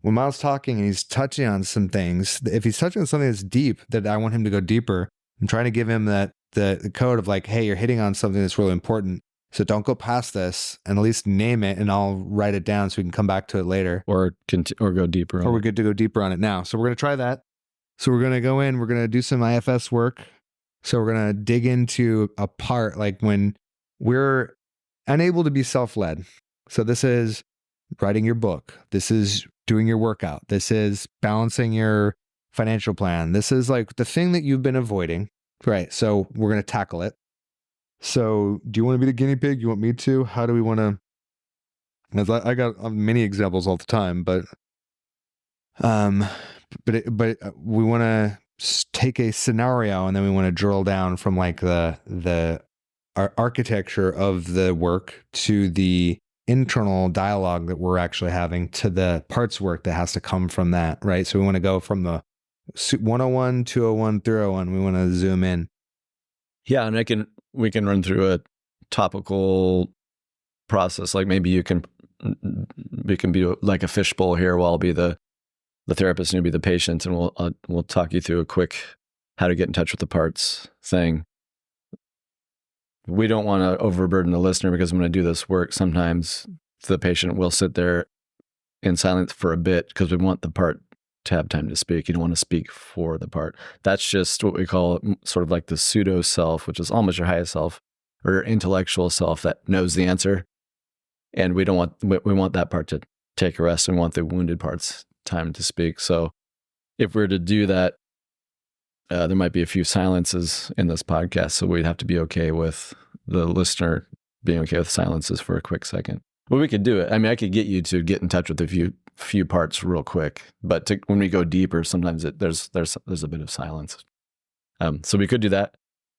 when Miles talking and he's touching on some things, if he's touching on something that's deep, that I want him to go deeper, I'm trying to give him the code of like, hey, you're hitting on something that's really important. So don't go past this, and at least name it, and I'll write it down so we can come back to it later. Or go deeper on it. Or we're good to go deeper on it now. So we're going to try that. So we're going to go in, we're going to do some IFS work. So we're going to dig into a part like when we're unable to be self-led. So this is writing your book. This is doing your workout. This is balancing your financial plan. This is like the thing that you've been avoiding. Right. So we're going to tackle it. So do you want to be the guinea pig? You want me to? How do we want to? I got many examples all the time, but we want to take a scenario, and then we want to drill down from like the architecture of the work to the internal dialogue that we're actually having to the parts work that has to come from that, right? So we want to go from the 101, 201, 301. We want to zoom in. Yeah, and we can run through a topical process. Like maybe you can we can be like a fishbowl here. Where I'll be the therapist and you'll be the patient, and we'll talk you through a quick how to get in touch with the parts thing. We don't want to overburden the listener, because when I do this work, sometimes the patient will sit there in silence for a bit because we want the part to have time to speak. You don't want to speak for the part. That's just what we call sort of like the pseudo self, which is almost your highest self or your intellectual self that knows the answer. And we want that part to take a rest, and we want the wounded part's time to speak. So if we're to do that, there might be a few silences in this podcast. So we'd have to be okay with the listener being okay with silences for a quick second. Well, we could do it. I mean, I could get you to get in touch with a few parts real quick, but when we go deeper, sometimes there's a bit of silence. So we could do that.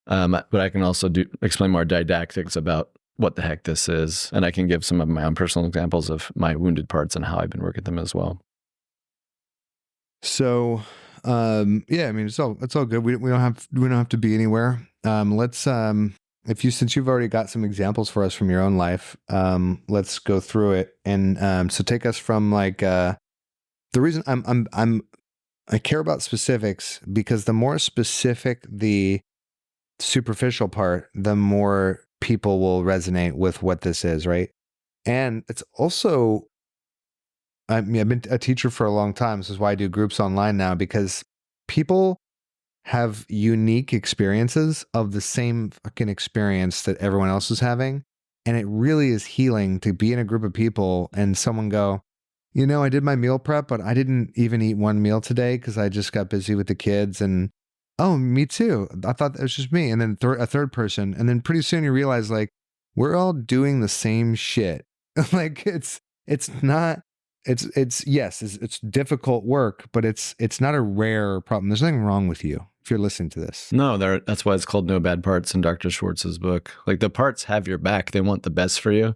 But I can also explain more didactics about what the heck this is. And I can give some of my own personal examples of my wounded parts and how I've been working them as well. So, yeah, I mean, it's all good. We don't have to be anywhere. Since you've already got some examples for us from your own life, let's go through it. And, so take us from like, the reason I care about specifics, because the more specific the superficial part, the more people will resonate with what this is. Right. And it's also, I mean, I've been a teacher for a long time. This is why I do groups online now, because people have unique experiences of the same fucking experience that everyone else is having. And it really is healing to be in a group of people and someone go, I did my meal prep, but I didn't even eat one meal today because I just got busy with the kids. And, oh, me too. I thought it was just me. And then a third person. And then pretty soon you realize, like, we're all doing the same shit. Like, it's difficult work, but it's not a rare problem. There's nothing wrong with you if you're listening to this. No, that's why it's called No Bad Parts in Dr. Schwartz's book. Like, the parts have your back. They want the best for you.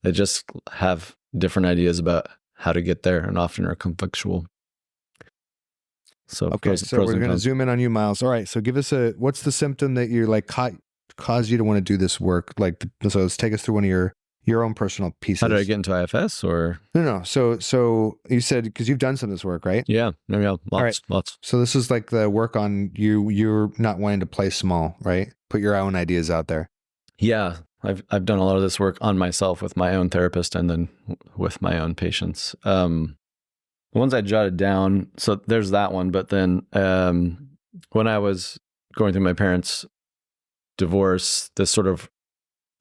They just have different ideas about how to get there, and often are conflictual. So okay, so we're going to zoom in on you, Miles. All right, so give us what's the symptom that you're like caused you to want to do this work? Like, so let's take us through one of your own personal pieces. How did I get into IFS, or? No. So you said, because you've done some of this work, right? Yeah. Lots. So this is like the work on you're not wanting to play small, right? Put your own ideas out there. Yeah. I've done a lot of this work on myself with my own therapist, and then with my own patients. The ones I jotted down, so there's that one. But then when I was going through my parents' divorce, this sort of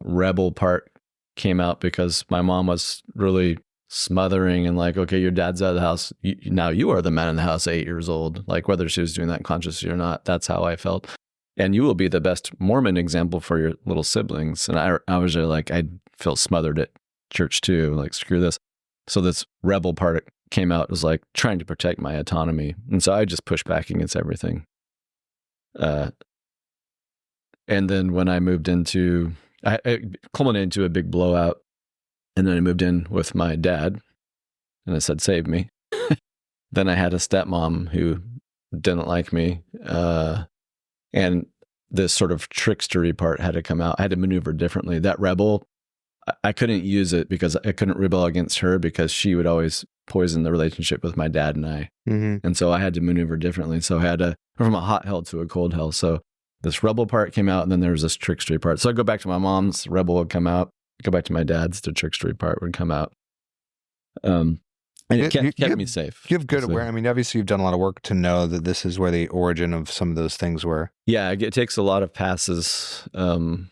rebel part came out, because my mom was really smothering and like, okay, your dad's out of the house. Now you are the man in the house at 8 years old. Like, whether she was doing that consciously or not, that's how I felt. And you will be the best Mormon example for your little siblings. And I was like, I feel smothered at church too. Like, screw this. So this rebel part came out, was like trying to protect my autonomy. And so I just pushed back against everything. And then when I moved into, I culminated into a big blowout. And then I moved in with my dad, and I said, save me. Then I had a stepmom who didn't like me. And this sort of trickstery part had to come out. I had to maneuver differently. That rebel, I couldn't use it because I couldn't rebel against her, because she would always poison the relationship with my dad and I. Mm-hmm. And so I had to maneuver differently. So I had to go from a hot hell to a cold hell. So this rebel part came out, and then there was this trickstery part. So I'd go back to my mom's, rebel would come out. Go back to my dad's, the trickstery part would come out. And it kept me safe. You have good awareness. I mean, obviously you've done a lot of work to know that this is where the origin of some of those things were. Yeah, it takes a lot of passes. And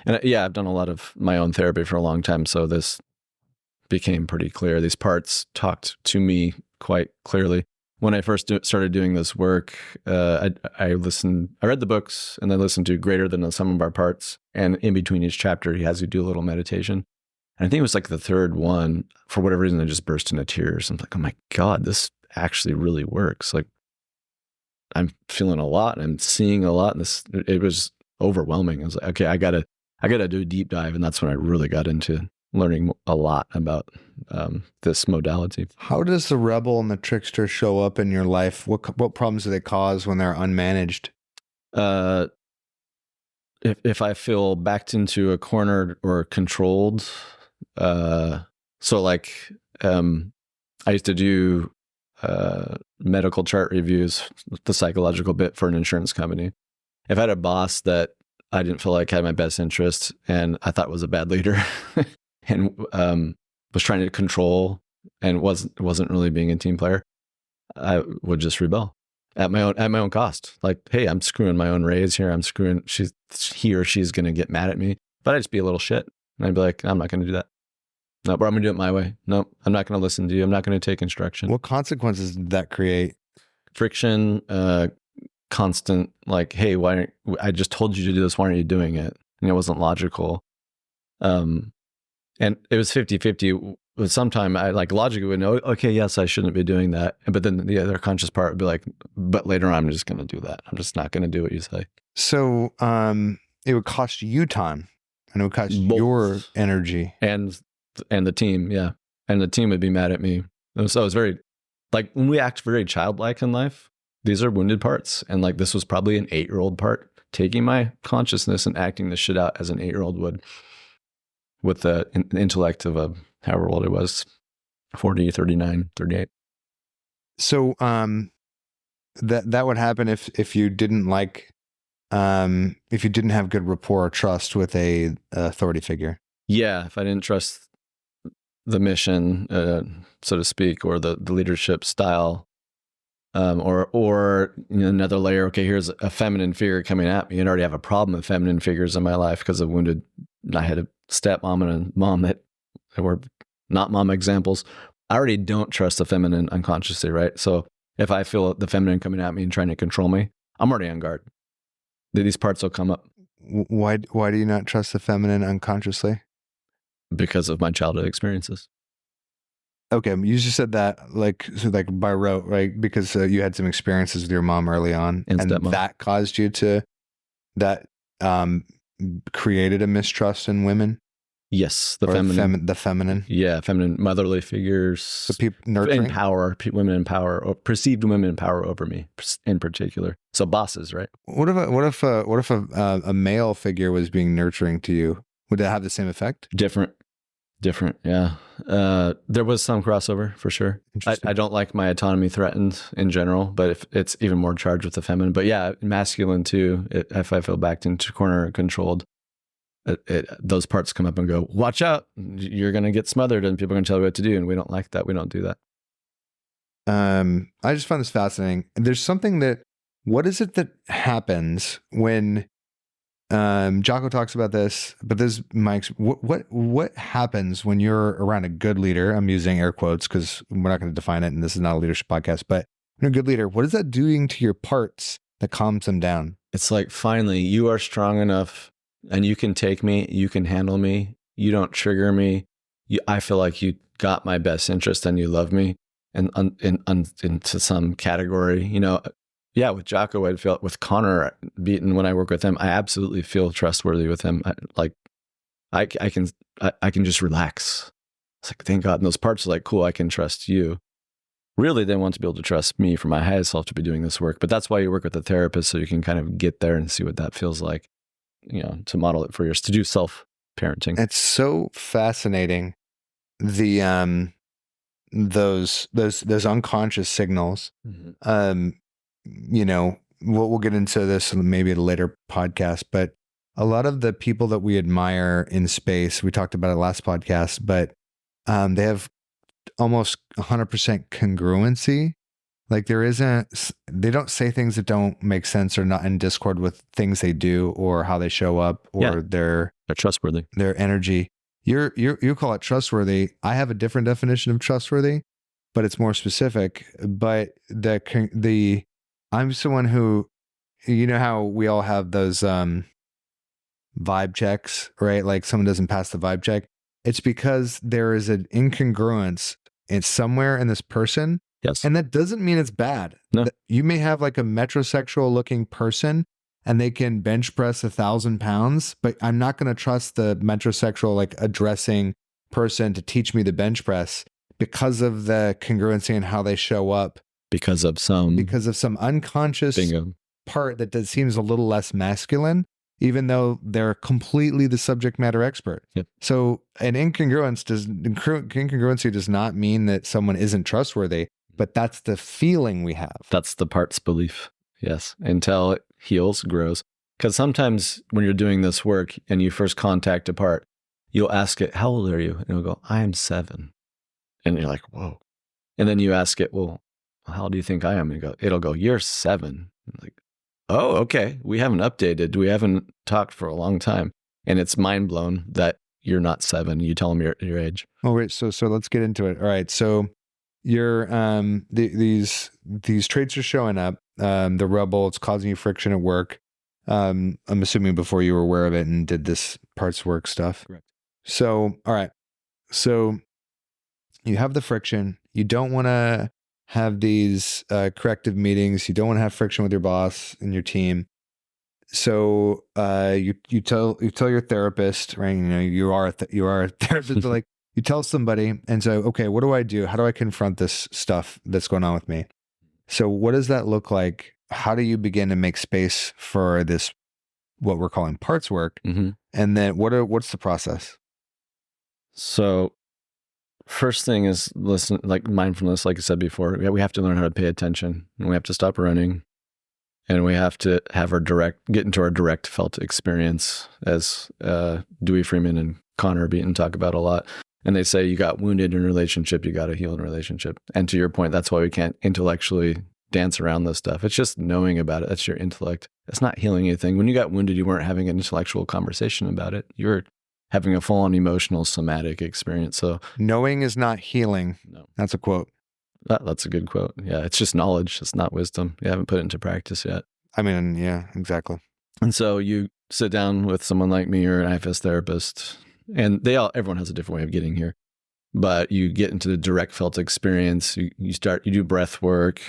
I've done a lot of my own therapy for a long time. So this became pretty clear. These parts talked to me quite clearly. When I first started doing this work, I read the books, and then listened to Greater Than the Sum of Our Parts. And in between each chapter, he has you do a little meditation. And I think it was like the third one, for whatever reason, I just burst into tears. I'm like, oh my God, this actually really works. Like, I'm feeling a lot, and I'm seeing a lot. And it was overwhelming. I was like, okay, I gotta do a deep dive. And that's when I really got into learning a lot about this modality. How does the rebel and the trickster show up in your life? What problems do they cause when they're unmanaged? If I feel backed into a corner or controlled, So like, I used to do medical chart reviews, the psychological bit for an insurance company. If I had a boss that I didn't feel like had my best interest and I thought was a bad leader and was trying to control and wasn't really being a team player, I would just rebel at my own cost. Like, hey, I'm screwing my own raise here. He or she's going to get mad at me, but I'd just be a little shit. And I'd be like, I'm not going to do that. No, but I'm going to do it my way. No, I'm not going to listen to you. I'm not going to take instruction. What consequences did that create? Friction, constant, like, hey, I just told you to do this. Why aren't you doing it? And it wasn't logical. And it was 50-50. But sometime I like logically would know, okay, yes, I shouldn't be doing that. But then the other conscious part would be like, but later on, I'm just going to do that. I'm just not going to do what you say. So it would cost you time and it would cost your energy. And the team, yeah. And the team would be mad at me. And so it was very, like when we act very childlike in life, these are wounded parts. And like this was probably an 8-year-old part, taking my consciousness and acting the shit out as an 8-year-old would with the intellect of a however old it was, 40, 39, 38. So that would happen if you didn't if you didn't have good rapport or trust with a authority figure. Yeah, if I didn't trust the mission, so to speak, or the leadership style, or another layer. Okay, here's a feminine figure coming at me, and I already have a problem with feminine figures in my life because of wounded. I had a stepmom and a mom that were not mom examples. I already don't trust the feminine unconsciously, right? So if I feel the feminine coming at me and trying to control me, I'm already on guard. These parts will come up. Why do you not trust the feminine unconsciously? Because of my childhood experiences. Okay, you just said that like by rote, right? Because you had some experiences with your mom early on, and that caused you to created a mistrust in women. Yes, the feminine. The feminine. Yeah, feminine motherly figures. So people nurturing. Women in power, or perceived women in power over me in particular. So bosses, right? What if a male figure was being nurturing to you? Would that have the same effect? Different, yeah. There was some crossover for sure. I don't like my autonomy threatened in general, but if it's even more charged with the feminine. But yeah, masculine too. If I feel backed into corner, controlled, those parts come up and go, watch out, you're going to get smothered and people are going to tell you what to do. And we don't like that. We don't do that. I just find this fascinating. There's something what is it that happens when, Jocko talks about this, but this Mike's, what happens when you're around a good leader? I'm using air quotes because we're not going to define it and this is not a leadership podcast, but when you're a good leader, what is that doing to your parts that calms them down? It's like, finally, you are strong enough and you can take me, you can handle me, you don't trigger me. I feel like you got my best interest and you love me and into some category, Yeah, with Jocko, I'd feel with Connor Beaton when I work with him, I absolutely feel trustworthy with him. I can just relax. It's like, thank God. And those parts are like, cool, I can trust you. Really, they want to be able to trust me for my highest self to be doing this work. But that's why you work with a therapist, so you can kind of get there and see what that feels like, to model it for yours, to do self-parenting. It's so fascinating. The those unconscious signals. Mm-hmm. We'll get into this maybe at a later podcast, but a lot of the people that we admire in space, we talked about it last podcast, but they have almost 100% congruency. Like they don't say things that don't make sense or not in discord with things they do or how they show up or they're trustworthy. Their energy. You call it trustworthy. I have a different definition of trustworthy, but it's more specific. But I'm someone who, how we all have those vibe checks, right? Like someone doesn't pass the vibe check. It's because there is an incongruence somewhere in this person. Yes. And that doesn't mean it's bad. No. You may have like a metrosexual looking person and they can bench press 1,000 pounds, but I'm not going to trust the metrosexual, like addressing person to teach me the bench press because of the congruency and how they show up. Because of some unconscious part that seems a little less masculine. even though they're completely the subject matter expert. Yep. So an incongruency does not mean that someone isn't trustworthy, but that's the feeling we have. That's the part's belief. Yes. Until it heals, grows. Because sometimes when you're doing this work and you first contact a part, you'll ask it, how old are you? And it'll go, I am 7. And you're like, whoa. And then you ask it, well, how old do you think I am? And it'll go, you're 7. And like, oh, okay. We haven't updated. We haven't talked for a long time. And it's mind blown that you're not 7. You tell them your age. Oh, wait. So let's get into it. All right. So you're, these traits are showing up. The rubble, it's causing you friction at work. I'm assuming before you were aware of it and did this parts work stuff. Correct. So, all right. So you have the friction. You don't want to have these corrective meetings. You don't want to have friction with your boss and your team. So you tell your therapist, right? You know, you are a therapist, but like you tell somebody and say, okay, what do I do? How do I confront this stuff that's going on with me? So what does that look like? How do you begin to make space for this, what we're calling parts work? Mm-hmm. And then what's the process? So first thing is listen, like mindfulness, like I said before, we have to learn how to pay attention, and we have to stop running, and we have to have get into our direct felt experience, as Dewey Freeman and Connor Beaton talk about a lot. And they say you got wounded in a relationship, you got to heal in a relationship. And to your point, that's why we can't intellectually dance around this stuff. It's just knowing about it. That's your intellect. It's not healing anything. When you got wounded, you weren't having an intellectual conversation about it. You're having a full-on emotional, somatic experience. So knowing is not healing. No. That's a quote. That's a good quote. Yeah, it's just knowledge. It's not wisdom. You haven't put it into practice yet. I mean, yeah, exactly. And so you sit down with someone like me or an IFS therapist, and everyone has a different way of getting here. But you get into the direct felt experience. You do breath work.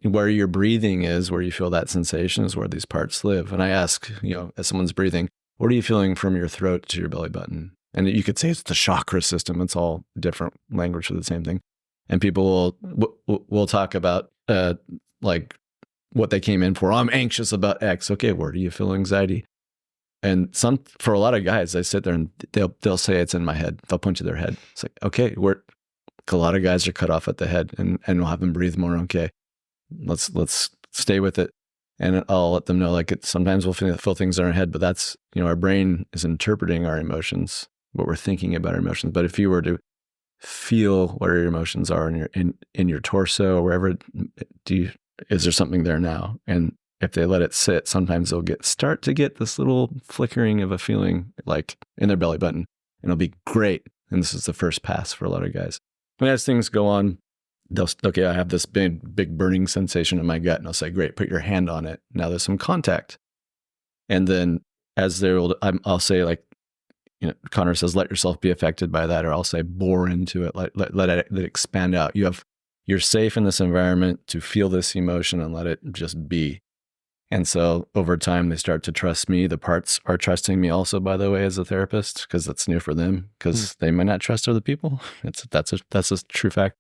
Where your breathing is, where you feel that sensation is where these parts live. And I ask, as someone's breathing, what are you feeling from your throat to your belly button? And you could say it's the chakra system. It's all different language for the same thing. And people will talk about like what they came in for. I'm anxious about X. Okay, where do you feel anxiety? And for a lot of guys, they sit there and they'll say it's in my head. They'll point to their head. It's like, okay, a lot of guys are cut off at the head, and we'll have them breathe more. Okay, let's stay with it, and I'll let them know like sometimes we'll feel things in our head, but that's our brain is interpreting our emotions, what we're thinking about our emotions. But if you were to feel where your emotions are in your torso or wherever, is there something there now? And if they let it sit, sometimes they'll start to get this little flickering of a feeling like in their belly button, and it'll be great. And this is the first pass for a lot of guys. And as things go on, I have this big burning sensation in my gut, and I'll say, great, put your hand on it. Now there's some contact. And then I'll say like, Connor says, let yourself be affected by that. Or I'll say, bore into it, let it expand out. You're safe in this environment to feel this emotion and let it just be. And so over time, they start to trust me. The parts are trusting me also, by the way, as a therapist, because that's new for them, because they might not trust other people. That's a true fact.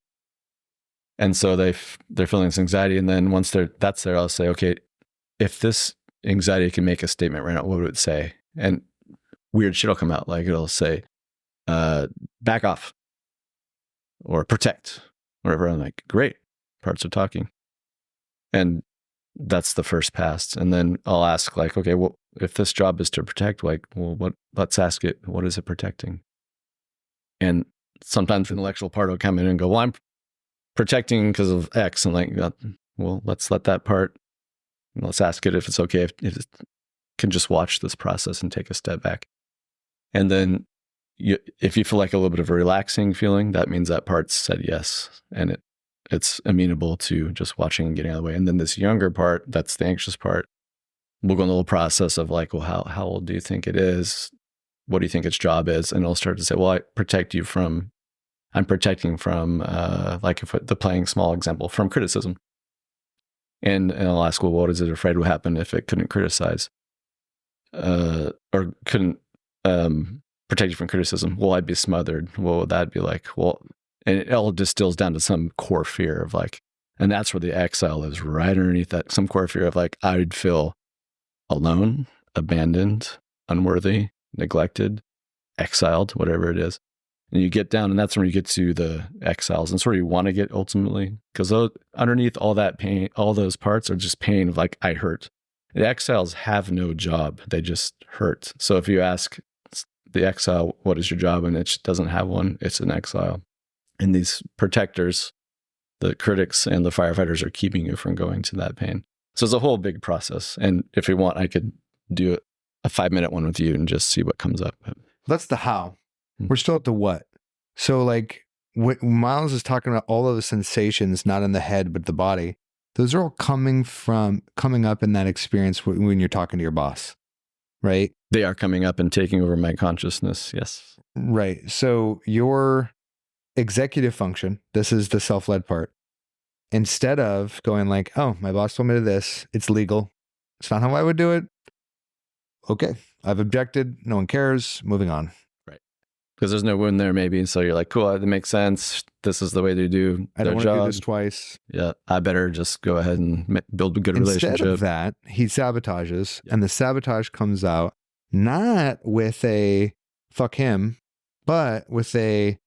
And so they're feeling this anxiety. And then once that's there, I'll say, okay, if this anxiety can make a statement right now, what would it say? And weird shit will come out. Like it'll say, back off or protect, whatever. I'm like, great, parts are talking. And that's the first pass. And then I'll ask like, okay, well, if this job is to protect, like, well, let's ask it, what is it protecting? And sometimes the intellectual part will come in and go, well, I'm protecting because of X. And like, well, let's let that part, let's ask it if it's okay, if it can just watch this process and take a step back. And then if you feel like a little bit of a relaxing feeling, that means that part said yes. And it's amenable to just watching and getting out of the way. And then this younger part, that's the anxious part, we'll go in a little process of like, well, how old do you think it is? What do you think its job is? And it'll start to say, well, I'm protecting from, like if the playing small example, from criticism. And I'll ask, well, what is it afraid would happen if it couldn't criticize? Or couldn't protect you from criticism? Well, I'd be smothered. What would that be like? Well, and it all distills down to some core fear of like, and that's where the exile is, right underneath that, some core fear of like, I would feel alone. abandoned, unworthy, neglected, exiled, whatever it is. And you get down, and that's where you get to the exiles. And it's where you want to get ultimately, because underneath all that pain, all those parts are just pain of like, I hurt. The exiles have no job. They just hurt. So if you ask the exile, what is your job? And it doesn't have one. It's an exile. And these protectors, the critics and the firefighters, are keeping you from going to that pain. So it's a whole big process. And if you want, I could do a 5-minute one with you and just see what comes up. That's the how. We're still at the what. So like Miles is talking about all of the sensations, not in the head, but the body. Those are all coming up in that experience when you're talking to your boss, right? They are coming up and taking over my consciousness. Yes. Right. So your executive function, this is the self-led part. Instead of going like, oh, my boss told me to this, it's legal. It's not how I would do it. Okay. I've objected. No one cares. Moving on. Because there's no wound there, maybe. So you're like, cool, that makes sense. This is the way they do I their don't want job. to do this twice. Yeah, I better just go ahead and build a good relationship. Instead of that, he sabotages, and the sabotage comes out not with a fuck him, but with a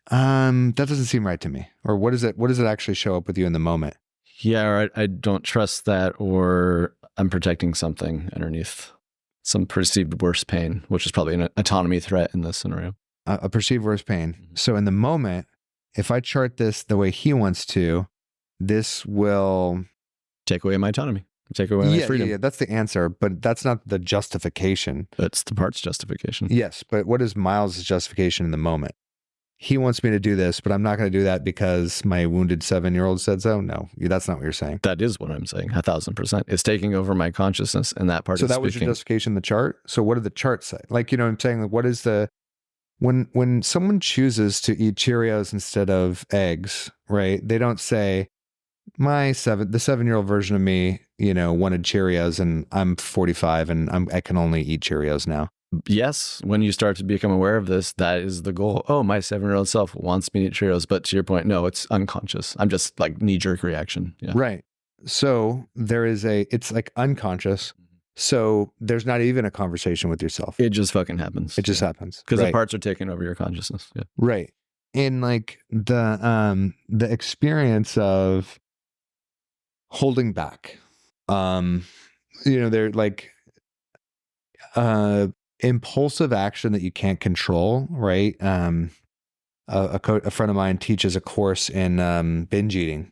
that doesn't seem right to me. Or what is it? What does it actually show up with you in the moment? Yeah, or I don't trust that, or I'm protecting something underneath some perceived worse pain, which is probably an autonomy threat in this scenario. A perceived worse pain. Mm-hmm. So in the moment, if I chart this the way he wants to, this will take away my autonomy, take away my freedom. Yeah, that's the answer, but that's not the justification. That's the part's justification. Yes, but what is Miles' justification in the moment? He wants me to do this, but I'm not going to do that because my wounded 7-year-old said so. No, that's not what you're saying. That is what I'm saying. 1,000%. It's taking over my consciousness, and that part so is that was your justification in the chart. So what did the chart say? Like, you know what I'm saying? Like, what is the, when someone chooses to eat Cheerios instead of eggs, right? They don't say, the 7-year-old version of me, you know, wanted Cheerios and I'm 45 and I can only eat Cheerios now. Yes, when you start to become aware of this, that is the goal. Oh, my 7-year-old self wants me to eat Cheerios. But to your point, no, it's unconscious. I'm just like knee-jerk reaction. Yeah. Right. So it's like unconscious. So there's not even a conversation with yourself. It just fucking happens. It just happens. Because the parts are taking over your consciousness. Yeah. Right. And like the experience of holding back, you know, they're like, impulsive action that you can't control, right? A friend of mine teaches a course in binge eating,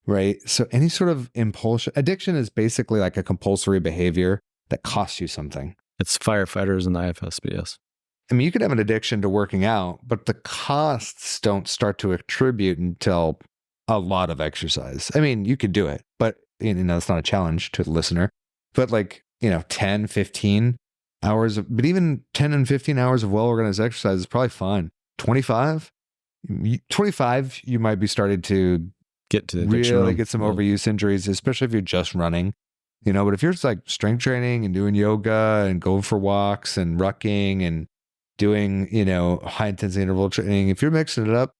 right? So any sort of addiction is basically like a compulsory behavior that costs you something. It's firefighters and the IFSBS. I mean, you could have an addiction to working out, but the costs don't start to attribute until a lot of exercise. I mean, you could do it, but you know, it's not a challenge to the listener. But like, you know, 10, 15 hours but even 10 and 15 hours of well-organized exercise is probably fine. 25, you might be starting to get to really get some overuse injuries, especially if you're just running, you know. But if you're just like strength training and doing yoga and going for walks and rucking and doing, you know, high intensity interval training, if you're mixing it up,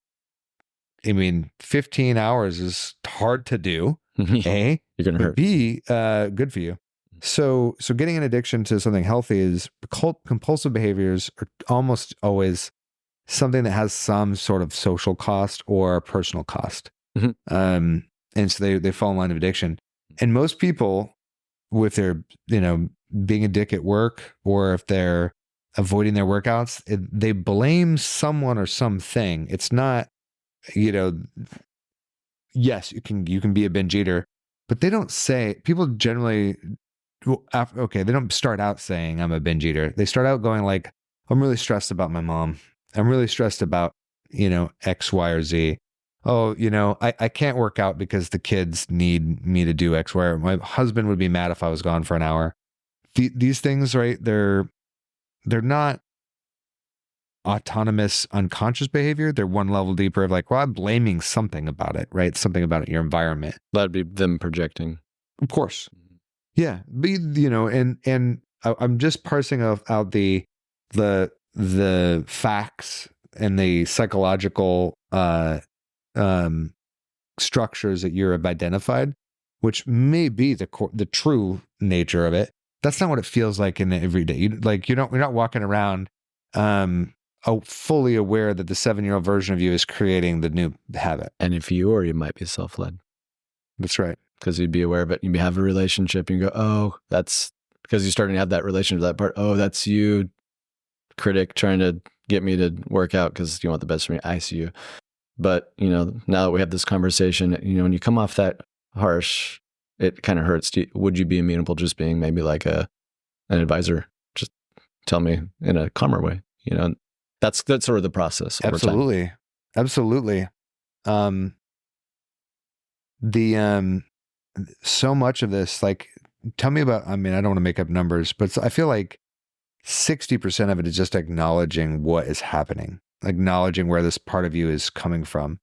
I mean, 15 hours is hard to do. A, you're gonna hurt. B, good for you. So getting an addiction to something healthy is compulsive behaviors are almost always something that has some sort of social cost or personal cost. Mm-hmm. And so they fall in line of addiction. And most people with their, you know, being a dick at work, or if they're avoiding their workouts, they blame someone or something. It's not, you know, yes, you can be a binge eater, but they don't say, people generally, they don't start out saying I'm a binge eater. They start out going like, I'm really stressed about my mom. I'm really stressed about, you know, X, Y, or Z. Oh, you know, I can't work out because the kids need me to do X, Y, or my husband would be mad if I was gone for an hour. These things, right? They're not autonomous, unconscious behavior. They're one level deeper of like, well, I'm blaming something about it, right? Something about your environment. That'd be them projecting. Of course. Yeah. You know, and I'm just parsing out the facts and the psychological structures that you have identified, which may be the true nature of it. That's not what it feels like in every day. You're not walking around fully aware that the 7-year-old version of you is creating the new habit. And if you are, you might be self-led. That's right. Because you'd be aware of it. You'd have a relationship and you go, oh, that's because you're starting to have that relationship, that part. Oh, that's you, critic, trying to get me to work out because you want the best for me. I see you. But, now that we have this conversation, when you come off that harsh, it kind of hurts. Would you be amenable just being maybe like an advisor? Just tell me in a calmer way. That's sort of the process. Absolutely. Absolutely. So much of this, like, tell me about, I don't want to make up numbers, but I feel like 60% of it is just acknowledging what is happening, acknowledging where this part of you is coming from.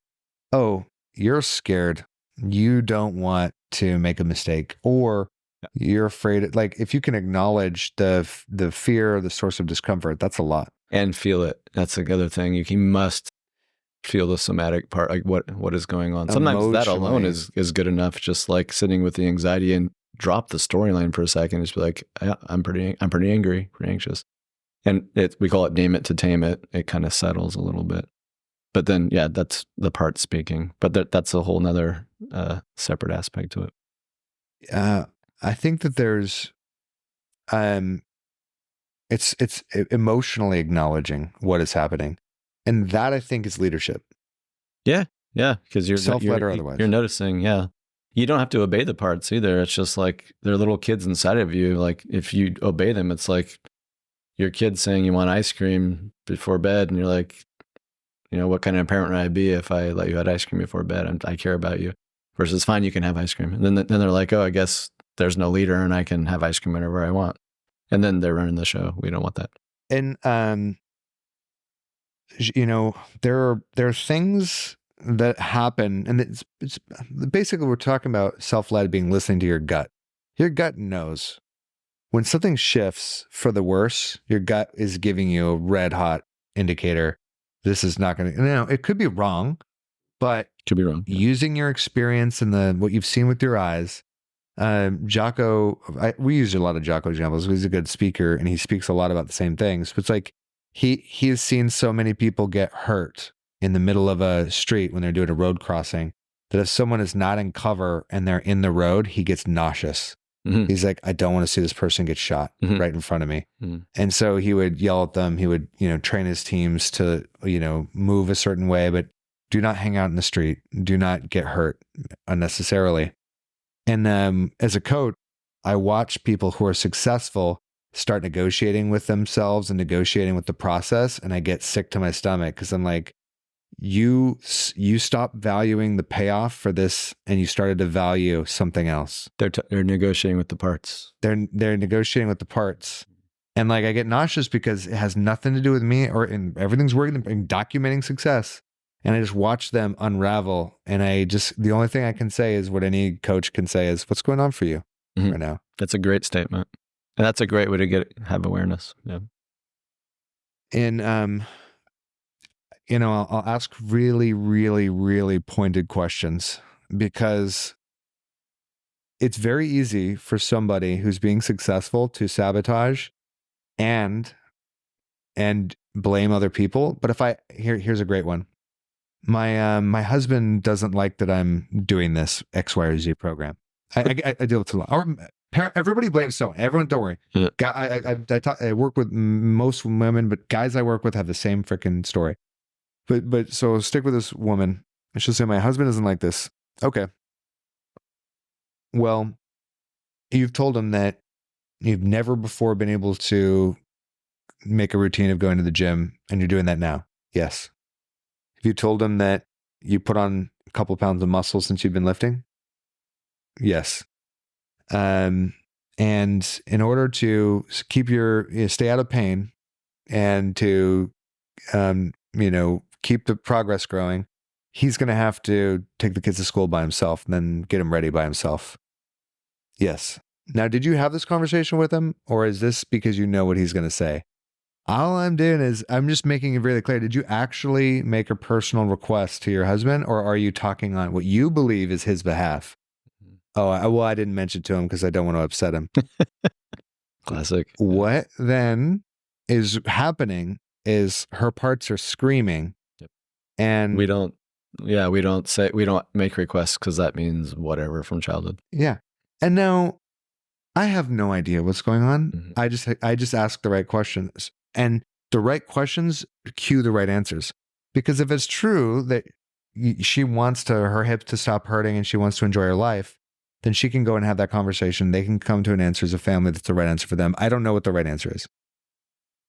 Oh, you're scared. You don't want to make a mistake, or you're afraid. Like, if you can acknowledge the fear, the source of discomfort, that's a lot. And feel it. That's the other thing. You must feel the somatic part, like what is going on. Sometimes that alone is good enough. Just like sitting with the anxiety and drop the storyline for a second. Just be like, yeah, I'm pretty angry, pretty anxious. And we call it name it to tame it. It kind of settles a little bit. But then, yeah, that's the part speaking. But that's a whole nother separate aspect to it. I think that there's, it's emotionally acknowledging what is happening. And that, I think, is leadership. Yeah. Yeah. Because you're self-led or otherwise. You're noticing. Yeah. You don't have to obey the parts either. It's just like they're little kids inside of you. Like if you obey them, it's like your kid saying you want ice cream before bed. And you're like, what kind of parent would I be if I let you have ice cream before bed? I care about you. Versus, fine, you can have ice cream. And then they're like, oh, I guess there's no leader and I can have ice cream whenever I want. And then they're running the show. We don't want that. And, there are things that happen, and it's basically, we're talking about self-led being listening to your gut. Your gut knows when something shifts for the worse. Your gut is giving you a red hot indicator. This is not going to, it could be wrong, but could be wrong. Using your experience and what you've seen with your eyes. Jocko, we use a lot of Jocko examples. He's a good speaker and he speaks a lot about the same things. But it's like he has seen so many people get hurt in the middle of a street when they're doing a road crossing that if someone is not in cover and they're in the road, he gets nauseous. Mm-hmm. He's like, I don't want to see this person get shot right in front of me. Mm-hmm. And so he would yell at them. He would, train his teams to, move a certain way, but do not hang out in the street. Do not get hurt unnecessarily. And as a coach, I watch people who are successful start negotiating with themselves and negotiating with the process. And I get sick to my stomach because I'm like, you stop valuing the payoff for this and you started to value something else. They're negotiating with the parts. They're negotiating with the parts. And like, I get nauseous because it has nothing to do with me and everything's working in documenting success. And I just watch them unravel. And the only thing I can say is what any coach can say is, what's going on for you right now? That's a great statement. And that's a great way to have awareness. Yeah. And, I'll ask really, really, really pointed questions because it's very easy for somebody who's being successful to sabotage and blame other people. But here's a great one. My husband doesn't like that I'm doing this X, Y, or Z program. I deal with a lot. Everybody blames someone. Everyone, don't worry. Yeah. I work with most women, but guys I work with have the same freaking story. But so stick with this woman. She'll say, my husband doesn't like this. Okay. Well, you've told him that you've never before been able to make a routine of going to the gym, and you're doing that now. Yes. Have you told him that you put on a couple of pounds of muscle since you've been lifting? Yes. And in order to keep stay out of pain and to, keep the progress growing, he's going to have to take the kids to school by himself and then get them ready by himself. Yes. Now, did you have this conversation with him, or is this because you know what he's going to say? All I'm doing is I'm just making it really clear. Did you actually make a personal request to your husband, or are you talking on what you believe is his behalf? Oh, well, I didn't mention to him because I don't want to upset him. Classic. What then is happening is her parts are screaming. Yep. And we don't make requests because that means whatever from childhood. Yeah. And now I have no idea what's going on. Mm-hmm. I just ask the right questions, and the right questions cue the right answers. Because if it's true that she wants her hips to stop hurting and she wants to enjoy her life, then she can go and have that conversation. They can come to an answer as a family that's the right answer for them. I don't know what the right answer is.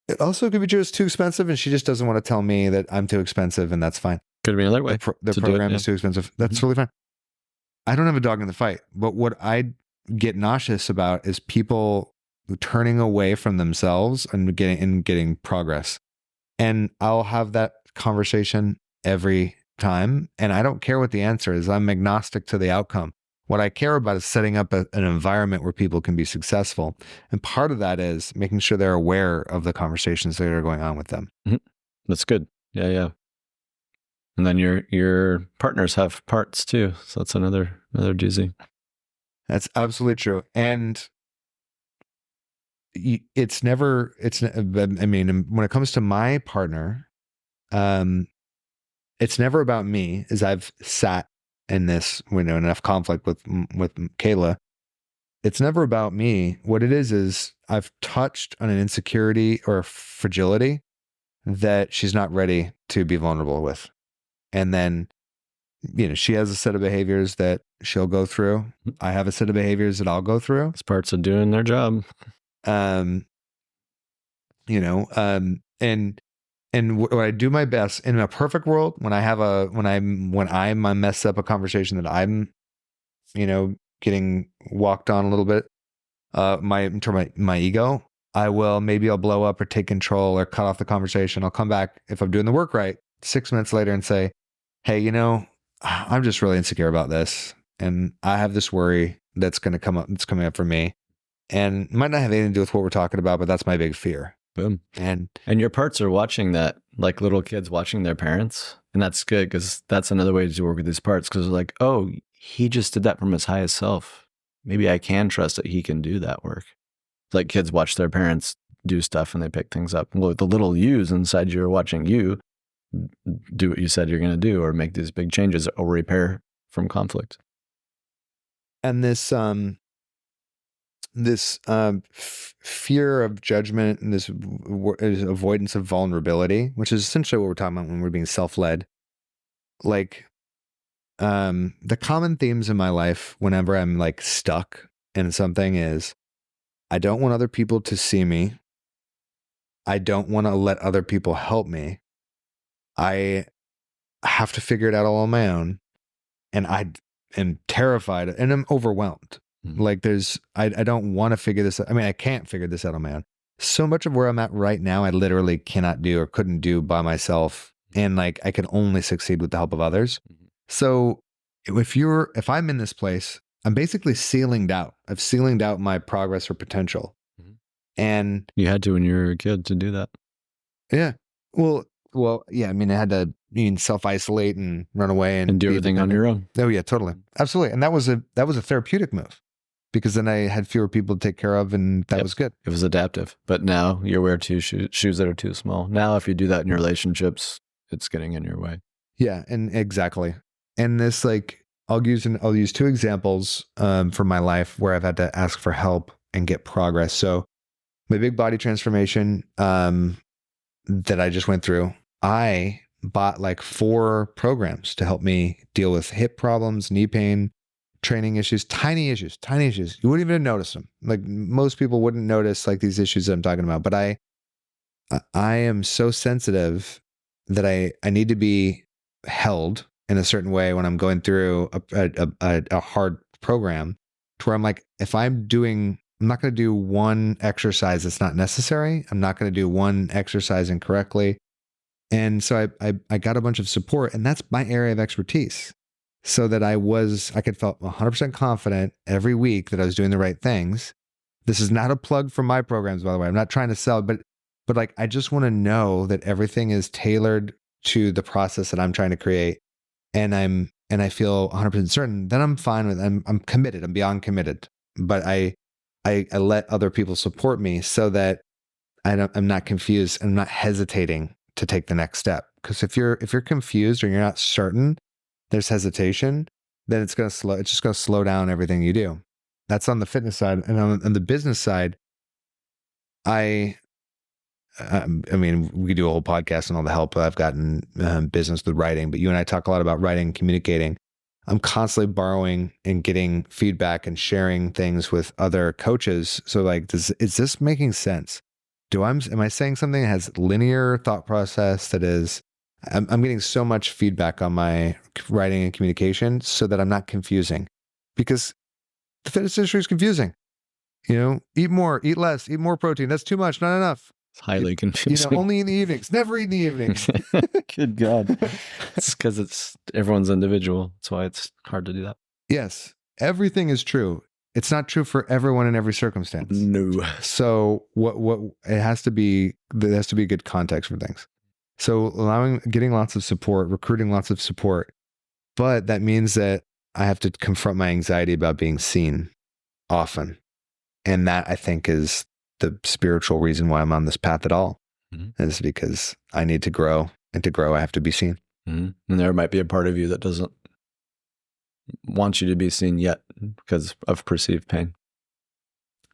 It also could be just too expensive, and she just doesn't want to tell me that I'm too expensive, and that's fine. Could be another way. The program is too expensive. That's totally fine. I don't have a dog in the fight, but what I get nauseous about is people turning away from themselves and getting progress. And I'll have that conversation every time, and I don't care what the answer is. I'm agnostic to the outcome. What I care about is setting up an environment where people can be successful. And part of that is making sure they're aware of the conversations that are going on with them. Mm-hmm. That's good. Yeah. And then your partners have parts too. So that's another doozy. That's absolutely true. And when it comes to my partner, it's never about me, as I've sat in this, enough conflict with Kayla. It's never about me. What it is I've touched on an insecurity or a fragility that she's not ready to be vulnerable with. And then, she has a set of behaviors that she'll go through. I have a set of behaviors that I'll go through. It's parts of doing their job. And what I do my best in a perfect world, when I mess up a conversation that I'm, getting walked on a little bit, my ego, I'll blow up or take control or cut off the conversation. I'll come back if I'm doing the work right 6 minutes later and say, hey, I'm just really insecure about this. And I have this worry that's going to come up. It's coming up for me. And it might not have anything to do with what we're talking about, but that's my big fear. Boom. And your parts are watching that, like little kids watching their parents. And that's good, because that's another way to work with these parts. Because like, oh, he just did that from his highest self. Maybe I can trust that he can do that work. It's like kids watch their parents do stuff and they pick things up. Well, the little yous inside you are watching you do what you said you're going to do, or make these big changes or repair from conflict. And this fear of judgment and this avoidance of vulnerability, which is essentially what we're talking about when we're being self-led. Like, the common themes in my life whenever I'm like stuck in something is, I don't want other people to see me. I don't want to let other people help me. I have to figure it out all on my own. And I am terrified and I'm overwhelmed. Like I don't want to figure this out. I mean, I can't figure this out on my own. So much of where I'm at right now, I literally cannot do or couldn't do by myself. And like, I can only succeed with the help of others. So if I'm in this place, I'm basically ceilinged out. I've ceilinged out my progress or potential. And you had to when you were a kid to do that. Yeah. Well, yeah. I mean, I had to self-isolate and run away and do everything on your own. Oh yeah, totally. Absolutely. And that was a therapeutic move, because then I had fewer people to take care of, and that was good. It was adaptive. But now you wear shoes that are too small. Now, if you do that in your relationships, it's getting in your way. Yeah. And exactly. And this, like, I'll use two examples from my life where I've had to ask for help and get progress. So my big body transformation that I just went through, I bought like 4 programs to help me deal with hip problems, knee pain, training issues, tiny issues. You wouldn't even notice them. Like, most people wouldn't notice like these issues that I'm talking about, but I am so sensitive that I need to be held in a certain way when I'm going through a hard program, to where I'm like, I'm not going to do one exercise that's not necessary. I'm not going to do one exercise incorrectly. And so I got a bunch of support, and that's my area of expertise, so that I could feel 100% confident every week that I was doing the right things. This is not a plug for my programs, by the way. I'm not trying to sell, but like, I just want to know that everything is tailored to the process that I'm trying to create. And I feel 100% certain that I'm fine with, I'm committed. I'm beyond committed, but I I let other people support me so that I'm not confused. I'm not hesitating to take the next step. Because if you're confused or you're not certain, there's hesitation, then it's just going to slow down everything you do. That's on the fitness side. And on the business side, I mean, we could do a whole podcast on all the help I've gotten business with writing, but you and I talk a lot about writing and communicating. I'm constantly borrowing and getting feedback and sharing things with other coaches. So like, is this making sense? Am I saying something that has linear thought process that is, I'm getting so much feedback on my writing and communication so that I'm not confusing, because the fitness industry is confusing. Eat more, eat less, eat more protein. That's too much, not enough. It's highly confusing. Only in the evenings, never eat in the evenings. Good God. It's because everyone's individual. That's why it's hard to do that. Yes. Everything is true. It's not true for everyone in every circumstance. No. So there has to be good context for things. So getting lots of support, recruiting lots of support, but that means that I have to confront my anxiety about being seen often. And that, I think, is the spiritual reason why I'm on this path at all, is because I need to grow, and to grow, I have to be seen. And there might be a part of you that doesn't want you to be seen yet because of perceived pain.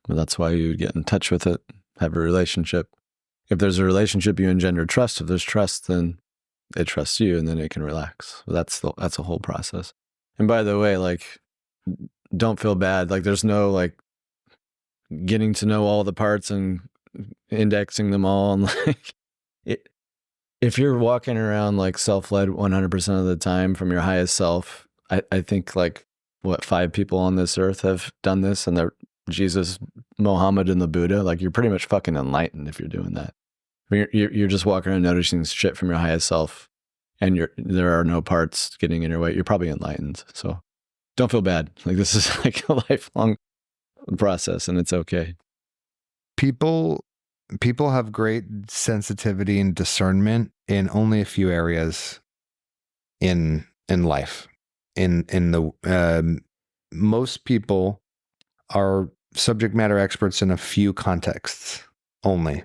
Well, that's why you get in touch with it, have a relationship. If there's a relationship, you engender trust. If there's trust, then it trusts you, and then it can relax. That's a whole process. And by the way, like, don't feel bad. Like, there's no like getting to know all the parts and indexing them all. And like, if you're walking around like self-led 100% of the time from your highest self, I think like 5 people on this earth have done this, and they're Jesus, Mohammed, and the Buddha. Like, you're pretty much fucking enlightened if you're doing that. I mean, you're just walking around noticing shit from your highest self, and there are no parts getting in your way. You're probably enlightened. So don't feel bad. Like, this is like a lifelong process, and it's okay. People have great sensitivity and discernment in only a few areas in life. Most people are subject matter experts in a few contexts only.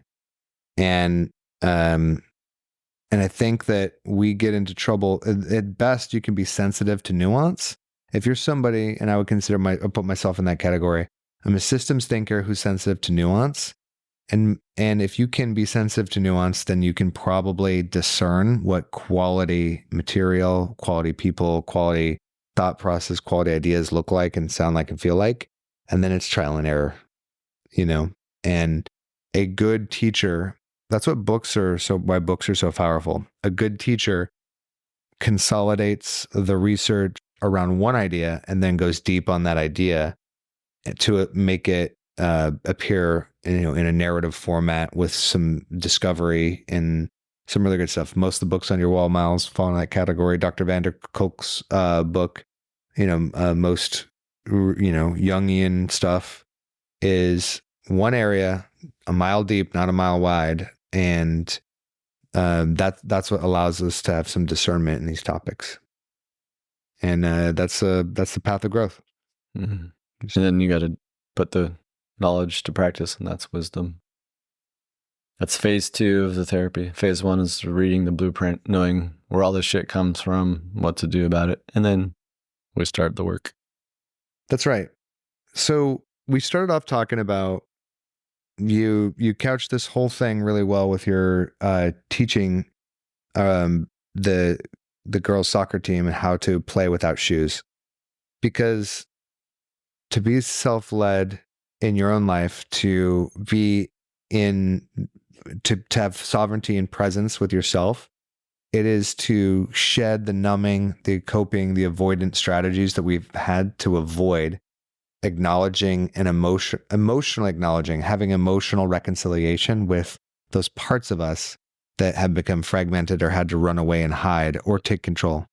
And I think that we get into trouble. At best, you can be sensitive to nuance. If you're somebody, and I would I'll put myself in that category, I'm a systems thinker who's sensitive to nuance. And if you can be sensitive to nuance, then you can probably discern what quality material, quality people, quality thought process, quality ideas look like and sound like and feel like. And then it's trial and error, and a good teacher, that's what why books are so powerful. A good teacher consolidates the research around one idea and then goes deep on that idea to make it appear in a narrative format with some discovery and some really good stuff. Most of the books on your wall, Miles, fall in that category. Dr. van der Kolk's book, most Jungian stuff is one area, a mile deep, not a mile wide, and that's what allows us to have some discernment in these topics. And that's the path of growth. Mm-hmm. And then you got to put the knowledge to practice, and that's wisdom. That's phase 2 of the therapy. Phase 1 is reading the blueprint, knowing where all this shit comes from, what to do about it, and then we start the work. That's right. So we started off talking about you couched this whole thing really well with your teaching the girls' soccer team and how to play without shoes, because to be self-led in your own life, to have sovereignty and presence with yourself, it is to shed the numbing, the coping, the avoidance strategies that we've had to avoid acknowledging and emotionally acknowledging, having emotional reconciliation with those parts of us that have become fragmented or had to run away and hide or take control.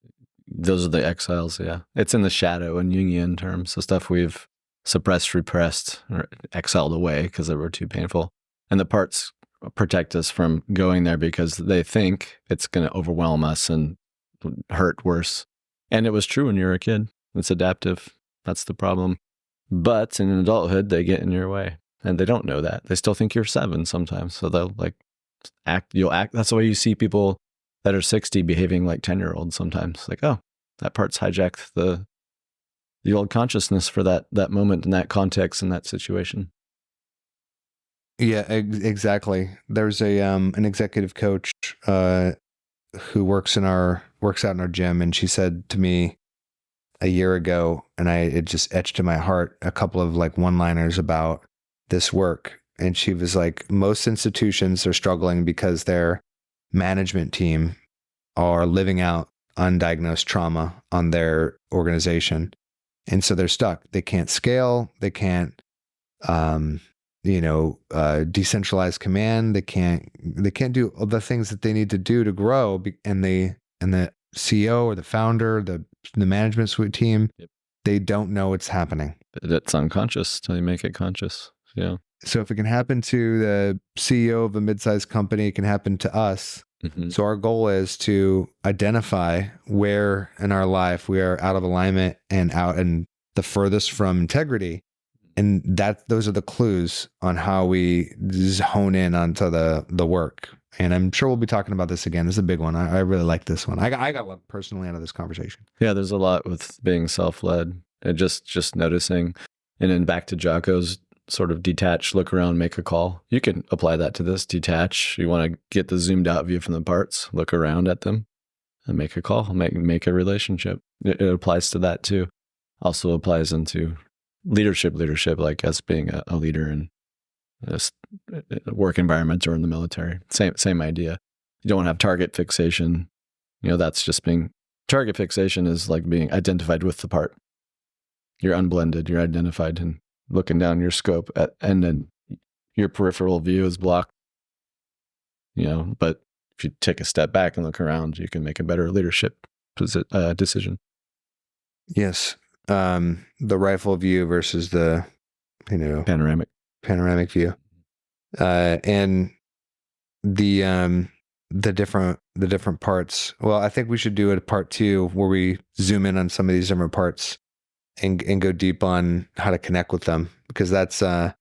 Those are the exiles, yeah. It's in the shadow in Jungian terms, the stuff we've suppressed, repressed, or exiled away because they were too painful. And the parts protect us from going there because they think it's going to overwhelm us and hurt worse. And it was true when you were a kid. It's adaptive. That's the problem. But in adulthood, they get in your way, and they don't know that. They still think you're 7 sometimes. So they'll like you'll act. That's the way you see people that are 60 behaving like 10-year-olds sometimes. Like, oh, that part's hijacked the old consciousness for that moment in that context in that situation. Yeah, exactly. There's an executive coach who works out in our gym, and she said to me a year ago, and it just etched in my heart, a couple of like one-liners about this work. And she was like, most institutions are struggling because their management team are living out undiagnosed trauma on their organization. And so they're stuck. They can't scale. They can't, decentralize command. They can't do all the things that they need to do to grow. And the CEO or the founder, the management suite team, they don't know what's happening. It's unconscious till you make it conscious. Yeah. So if it can happen to the CEO of a mid-sized company, it can happen to us. Mm-hmm. So our goal is to identify where in our life we are out of alignment and out and the furthest from integrity. And those are the clues on how we just hone in onto the work. And I'm sure we'll be talking about this again. This is a big one. I really like this one. I got a lot personally out of this conversation. Yeah, there's a lot with being self-led and just noticing. And then back to Jocko's sort of detach, look around, make a call. You can apply that to this. Detach. You want to get the zoomed out view from the parts, look around at them and make a call, make a relationship. It applies to that too. Also applies into leadership, like us being a leader in this work environment or in the military. Same idea. You don't want to have target fixation. That's just target fixation is like being identified with the part. You're unblended, you're identified and looking down your scope and then your peripheral view is blocked. But if you take a step back and look around, you can make a better leadership decision. Yes. The rifle view versus the, panoramic view, and the different parts. Well, I think we should do a part 2 where we zoom in on some of these different parts and go deep on how to connect with them, because that's a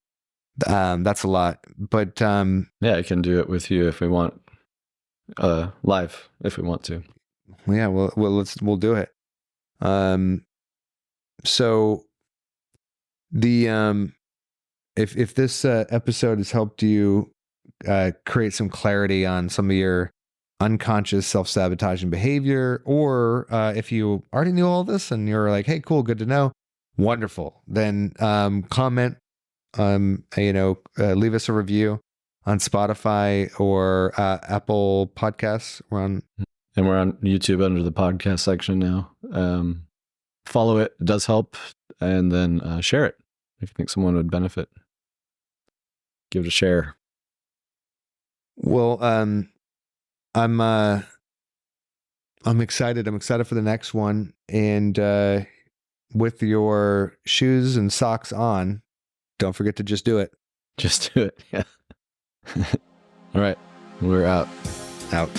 lot. But yeah, I can do it with you if we want, live if we want to. Yeah, we'll do it. So the if this episode has helped you create some clarity on some of your unconscious self-sabotaging behavior, or if you already knew all this and you're like, hey, cool, good to know, wonderful, then comment, leave us a review on Spotify or Apple Podcasts. We're on YouTube under the podcast section now. Follow it. It does help. And then share it if you think someone would benefit. Give it a share. Well, I'm excited. I'm excited for the next one. And with your shoes and socks on, don't forget to just do it. Just do it. Yeah. All right. We're out. Out.